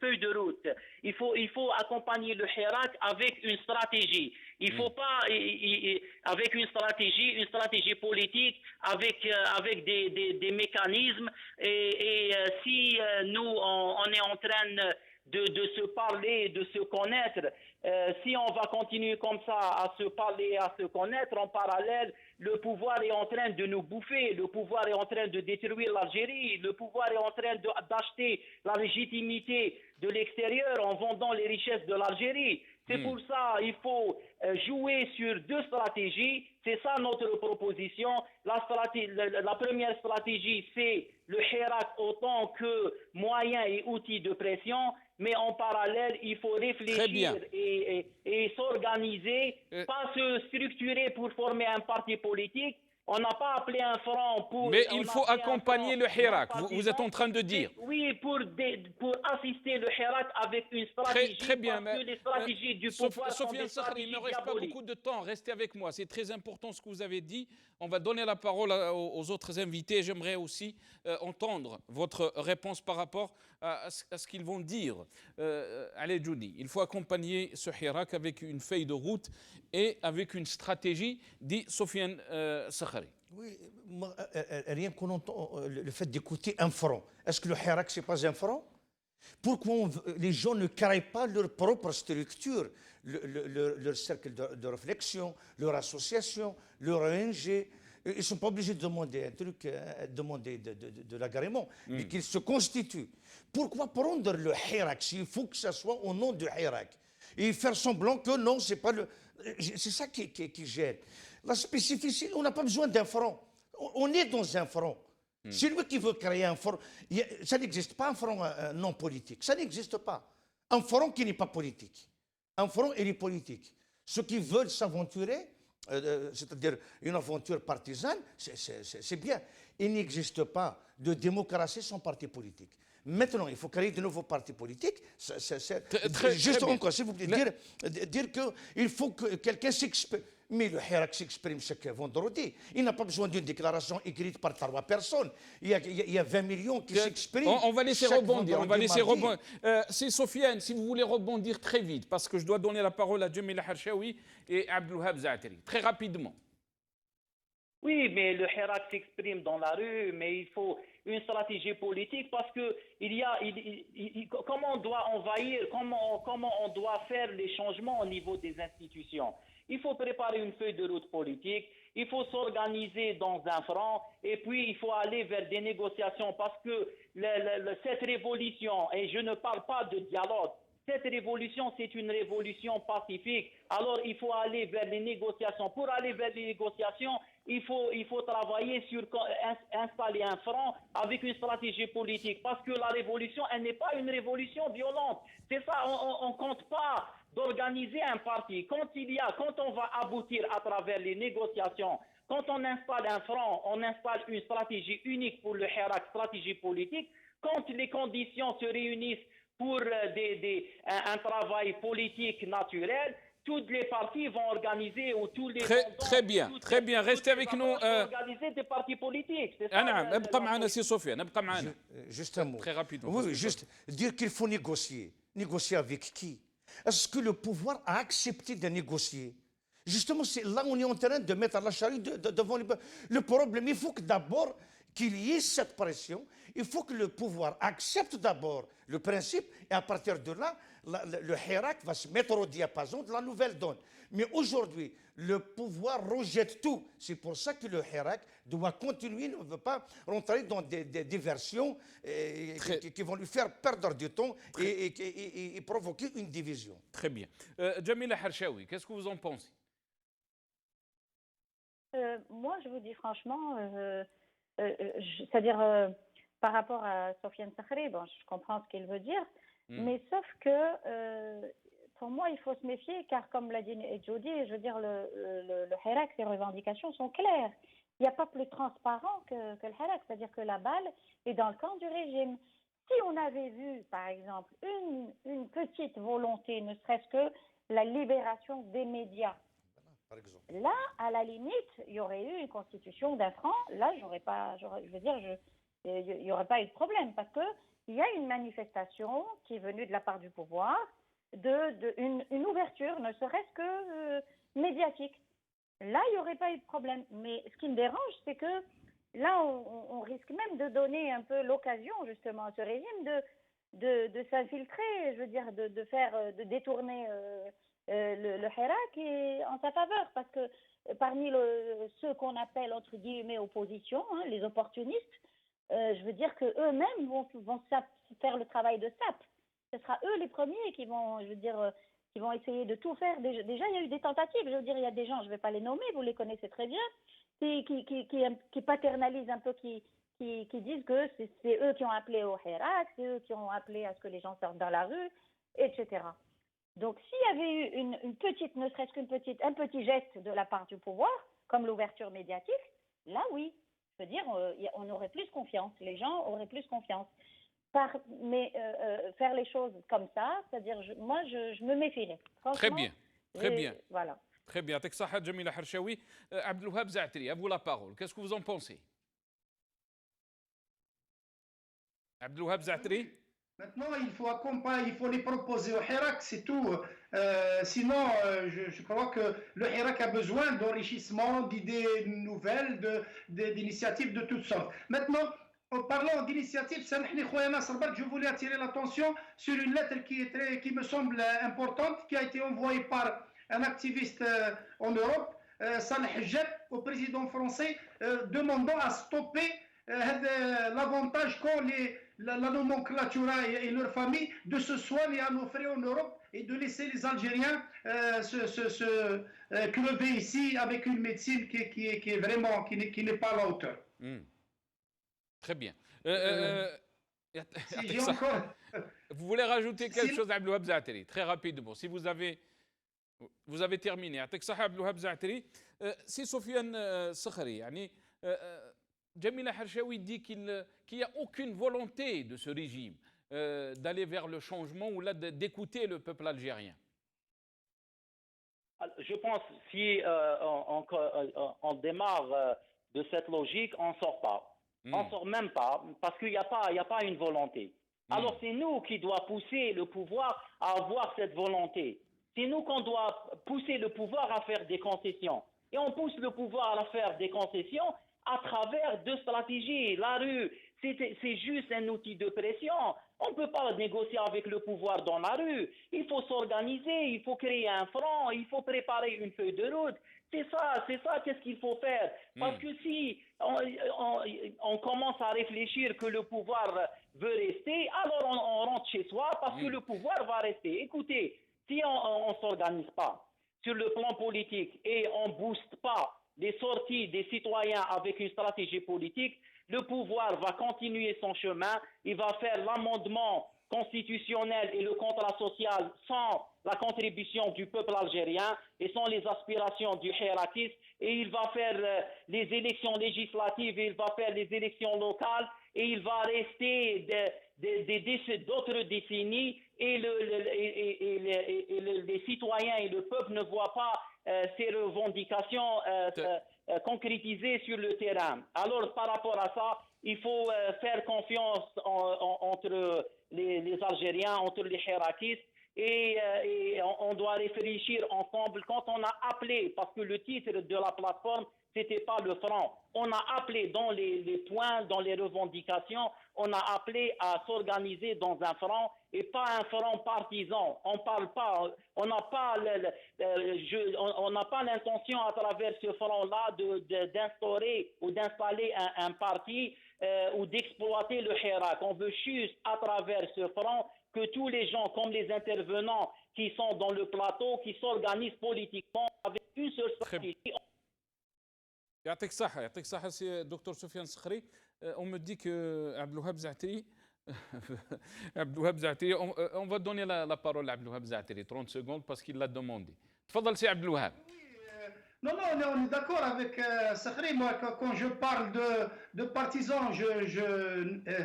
feuille de route. Il faut accompagner le Hirak avec une stratégie. Il faut pas avec une stratégie politique, avec des mécanismes. Et si nous on est en train de se parler, de se connaître. Si on va continuer comme ça à se parler, à se connaître, en parallèle, le pouvoir est en train de nous bouffer, le pouvoir est en train de détruire l'Algérie, le pouvoir est en train d'acheter la légitimité de l'extérieur en vendant les richesses de l'Algérie. C'est pour ça qu'il faut jouer sur deux stratégies. C'est ça notre proposition. La première stratégie, c'est le Hirak autant que moyen et outil de pression. Mais en parallèle, il faut réfléchir et s'organiser, pas se structurer pour former un parti politique. On n'a pas appelé un front pour... Mais il faut accompagner le Hirak, vous êtes en train de dire. Oui, pour assister le Hirak avec une stratégie. Très bien, parce que les stratégies du pouvoir sont des stratégies il ne me reste pas diaboliques. beaucoup de temps, restez avec moi. C'est très important ce que vous avez dit. On va donner la parole aux autres invités. J'aimerais aussi entendre votre réponse par rapport à ce qu'ils vont dire. Allez, Jouni, il faut accompagner ce Hirak avec une feuille de route et avec une stratégie, dit Sofiane Sakhari. Oui, rien qu'on entend le fait d'écouter un front. Est-ce que le Hirak, ce n'est pas un front? Pourquoi les gens ne créent pas leur propre structure, leur cercle de réflexion, leur association, leur ONG? Ils ne sont pas obligés de demander un truc, demander de l'agrément, mais qu'ils se constituent. Pourquoi prendre le Hirak s'il faut que ça soit au nom du Hirak et faire semblant que non, c'est pas le... C'est ça qui gêne. La spécificité, on n'a pas besoin d'un front. On est dans un front. C'est lui qui veut créer un front. Ça n'existe pas un front non politique. Ça n'existe pas. Un front qui n'est pas politique. Un front, il est politique. Ceux qui veulent s'aventurer, c'est-à-dire une aventure partisane, c'est bien. Il n'existe pas de démocratie sans parti politique. Maintenant, il faut créer de nouveaux partis politiques. Juste encore, s'il vous plaît, dire qu'il faut que quelqu'un s'exprime. Mais le Hirak s'exprime chaque vendredi. Il n'a pas besoin d'une déclaration écrite par 3 personnes. Il y a 20 millions qui s'expriment. On va laisser rebondir. C'est Sofiane, si vous voulez rebondir très vite, parce que je dois donner la parole à Jamila Harshawi et Abdelwahab Zaatari. Très rapidement. Oui, mais le Hirak s'exprime dans la rue, mais il faut une stratégie politique parce que comment on doit envahir, comment on doit faire les changements au niveau des institutions. Il faut préparer une feuille de route politique, il faut s'organiser dans un front et puis il faut aller vers des négociations parce que cette révolution, et je ne parle pas de dialogue, cette révolution, c'est une révolution pacifique. Alors, il faut aller vers les négociations. Pour aller vers les négociations, il faut travailler sur installer un front avec une stratégie politique. Parce que la révolution, elle n'est pas une révolution violente. C'est ça, on ne compte pas d'organiser un parti. Quand on va aboutir à travers les négociations, quand on installe un front, on installe une stratégie unique pour le Hirak, stratégie politique. Quand les conditions se réunissent pour un travail politique naturel, toutes les parties vont organiser ou tous les très bien, restez avec nous. Organiser des partis politiques. Juste un mot. Très rapidement. Oui, juste dire qu'il faut négocier. Négocier avec qui? Est-ce que le pouvoir a accepté de négocier? Justement, c'est là où on est en train de mettre la charrue devant le problème. Il faut que d'abord qu'il y ait cette pression. Il faut que le pouvoir accepte d'abord le principe et à partir de là, le Hirak va se mettre au diapason de la nouvelle donne. Mais aujourd'hui, le pouvoir rejette tout. C'est pour ça que le Hirak doit continuer, ne veut pas rentrer dans des diversions qui vont lui faire perdre du temps et provoquer une division. Très bien. Jamila Harshawi, qu'est-ce que vous en pensez? Moi, je vous dis franchement, c'est-à-dire par rapport à Sofiane Sakhari, bon, je comprends ce qu'il veut dire, mais sauf que pour moi, il faut se méfier, car comme l'a dit Jody, je veux dire, le Hirak, ses revendications sont claires. Il n'y a pas plus transparent que le Hirak, c'est-à-dire que la balle est dans le camp du régime. Si on avait vu, par exemple, une petite volonté, ne serait-ce que la libération des médias, là, à la limite, il y aurait eu une constitution d'un franc. Là, il n'y aurait pas eu de problème parce qu'il y a une manifestation qui est venue de la part du pouvoir, une ouverture, ne serait-ce que médiatique. Là, il n'y aurait pas eu de problème. Mais ce qui me dérange, c'est que là, on risque même de donner un peu l'occasion, justement, à ce régime de s'infiltrer, je veux dire, de détourner le Hirak en sa faveur, parce que parmi ceux qu'on appelle entre guillemets opposition, hein, les opportunistes, je veux dire que eux-mêmes vont faire le travail de sape. Ce sera eux les premiers qui vont, je veux dire, qui vont essayer de tout faire. Déjà, il y a eu des tentatives. Je veux dire, il y a des gens, je ne vais pas les nommer, vous les connaissez très bien, qui paternalisent un peu, qui disent que c'est eux qui ont appelé au Hirak, c'est eux qui ont appelé à ce que les gens sortent dans la rue, etc. Donc, s'il y avait eu une petite, ne serait-ce un petit geste de la part du pouvoir, comme l'ouverture médiatique, là, oui, je veux dire, on aurait plus confiance, les gens auraient plus confiance. Mais faire les choses comme ça, c'est-à-dire, moi, je me méfierais. Très bien, très bien. Voilà. Très bien. يعطيك الصحة جميلة حرشاوي. Abdelwahab Zaatri, à vous la parole. Qu'est-ce que vous en pensez? Abdelwahab Zaatri. Maintenant, il faut accompagner, il faut les proposer au Hirak, c'est tout. Sinon, je crois que le Hirak a besoin d'enrichissement, d'idées nouvelles, d'initiatives de toutes sortes. Maintenant, en parlant d'initiatives, je voulais attirer l'attention sur une lettre qui me semble importante, qui a été envoyée par un activiste en Europe, Saleh Hajjat, au président français, demandant à stopper l'avantage qu'ont la nomenclature et leur famille de se soigner à nos frais en Europe et de laisser les Algériens se crever ici avec une médecine qui est vraiment, qui n'est pas à la hauteur. Très bien. Si j'ai encore... Vous voulez rajouter quelque chose, Abdelwahab Zaatri, très rapidement, si vous avez terminé. Abdelwahab Zaatri, si Sofiane Sakhri, yani, Jamila Harshawi dit qu'il n'y a aucune volonté de ce régime d'aller vers le changement ou d'écouter le peuple algérien. Je pense que si on démarre de cette logique, on ne sort pas. On ne sort même pas parce qu'il n'y a pas une volonté. Alors c'est nous qui devons pousser le pouvoir à avoir cette volonté. C'est nous qu'on doit pousser le pouvoir à faire des concessions. Et on pousse le pouvoir à faire des concessions à travers deux stratégies. La rue, c'est juste un outil de pression. On ne peut pas négocier avec le pouvoir dans la rue. Il faut s'organiser, il faut créer un front, il faut préparer une feuille de route. C'est ça, qu'est-ce qu'il faut faire. Parce que si on commence à réfléchir que le pouvoir veut rester, alors on rentre chez soi parce que le pouvoir va rester. Écoutez, si on ne s'organise pas sur le plan politique et on ne booste pas les sorties des citoyens avec une stratégie politique, le pouvoir va continuer son chemin, il va faire l'amendement constitutionnel et le contrat social sans la contribution du peuple algérien et sans les aspirations du hirakisme, et il va faire les élections législatives, et il va faire les élections locales, et il va rester d'autres décennies, et les citoyens et le peuple ne voient pas ces revendications concrétisées sur le terrain. Alors, par rapport à ça, il faut faire confiance entre les Algériens, entre les hirakistes, et on doit réfléchir ensemble. Quand on a appelé, parce que le titre de la plateforme, c'était pas le front, on a appelé dans les points, dans les revendications, on a appelé à s'organiser dans un front et pas un front partisan. On parle pas, on n'a pas l'intention à travers ce front-là d'instaurer ou d'installer un parti ou d'exploiter le Hirak. On veut juste à travers ce front que tous les gens, comme les intervenants qui sont dans le plateau, qui s'organisent politiquement avec une seule stratégie. يعطيك صحة سي دكتور سفيان صخري. On me dit que Abdelwahab Zaatri, on va donner la parole à Abdelwahab Zaatri, 30 secondes, parce qu'il l'a demandé. تفضل سي Abdelwahab. Non, on est d'accord avec Sakhri. Moi, quand je parle de partisans,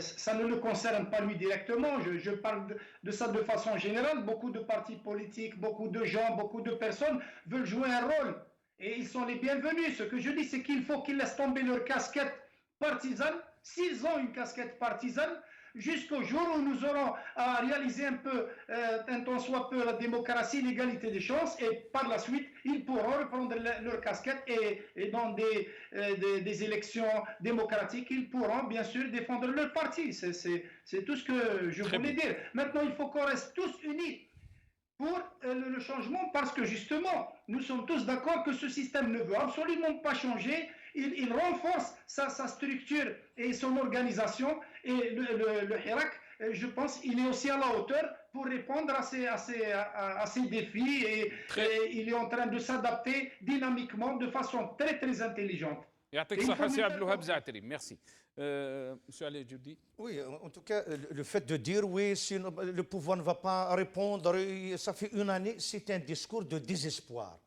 ça ne le concerne pas lui directement. Je parle de ça de façon générale. Beaucoup de partis politiques, beaucoup de gens, beaucoup de personnes veulent jouer un rôle. Et ils sont les bienvenus. Ce que je dis, c'est qu'il faut qu'ils laissent tomber leur casquette partisane. S'ils ont une casquette partisane, jusqu'au jour où nous aurons à réaliser un peu, un tant soit peu, la démocratie, l'égalité des chances, et par la suite, ils pourront reprendre leur casquette et dans des élections démocratiques, ils pourront bien sûr défendre leur parti. C'est tout ce que je voulais dire. Maintenant, il faut qu'on reste tous unis pour le changement, parce que justement, nous sommes tous d'accord que ce système ne veut absolument pas changer. Il renforce sa structure et son organisation, et le Hirak, je pense, il est aussi à la hauteur pour répondre à ces défis, et il est en train de s'adapter dynamiquement de façon très très intelligente. Merci. Monsieur Ali Djoudi. Oui, en tout cas, le fait de dire oui, si le pouvoir ne va pas répondre, ça fait une année, c'est un discours de désespoir.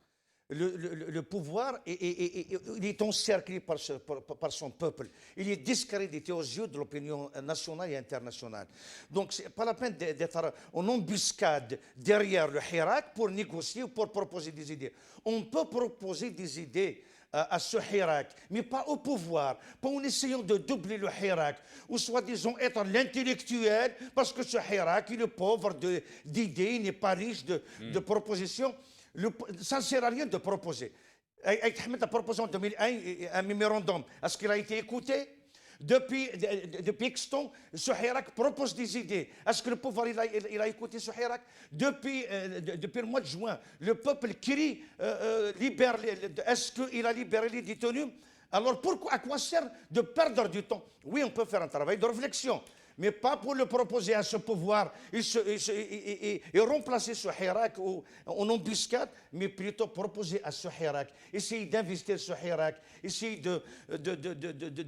Le pouvoir il est encerclé par son peuple. Il est discrédité aux yeux de l'opinion nationale et internationale. Donc, ce n'est pas la peine d'être en embuscade derrière le Hirak pour négocier ou pour proposer des idées. On peut proposer des idées à ce Hirak, mais pas au pouvoir, pas en essayant de doubler le Hirak, ou soi-disant être l'intellectuel, parce que ce Hirak, il est pauvre d'idées, il n'est pas riche de propositions. Ça ne sert à rien de proposer. Ahmed a proposé en 2001 un mémorandum. Est-ce qu'il a été écouté? Depuis Exton, ce Hirak propose des idées. Est-ce que le pouvoir il a écouté ce Hirak? Depuis le mois de juin, le peuple crie libère. Est-ce qu'il a libéré les détenus? Alors à quoi sert de perdre du temps? Oui, on peut faire un travail de réflexion, mais pas pour le proposer à ce pouvoir et remplacer ce Hirak en embuscade, mais plutôt proposer à ce Hirak, essayer d'investir ce Hirak, essayer de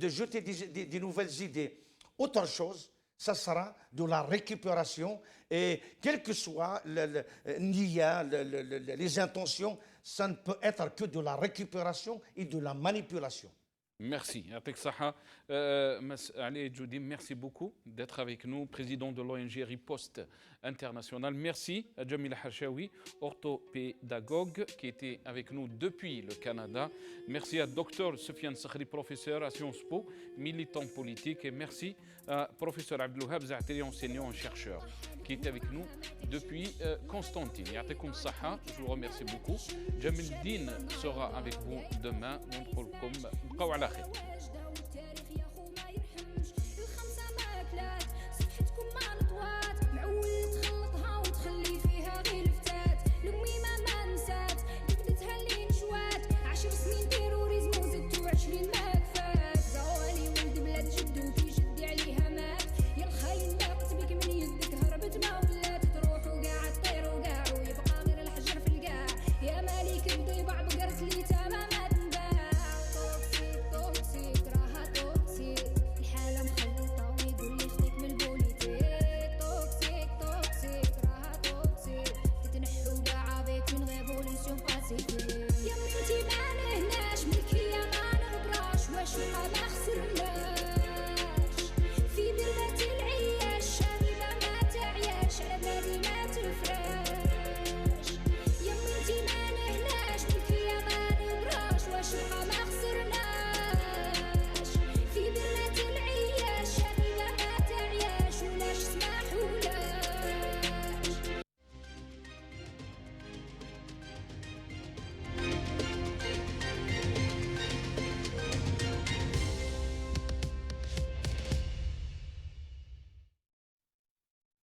jeter des nouvelles idées. Autre chose, ça sera de la récupération, et quel que soit les intentions, ça ne peut être que de la récupération et de la manipulation. Merci. Ali Djoudi, merci beaucoup d'être avec nous, président de l'ONG Riposte Internationale. Merci à Jamila Hachaoui, orthopédagogue, qui était avec nous depuis le Canada. Merci à Dr Sofiane Sakhri, professeur à Sciences Po, militant politique. Et merci à professeur Abdelouhab Zaateri, enseignant-chercheur, qui était avec nous depuis Constantine. Ya'tikoum Saha, je vous remercie beaucoup. Jamil Din sera avec vous demain.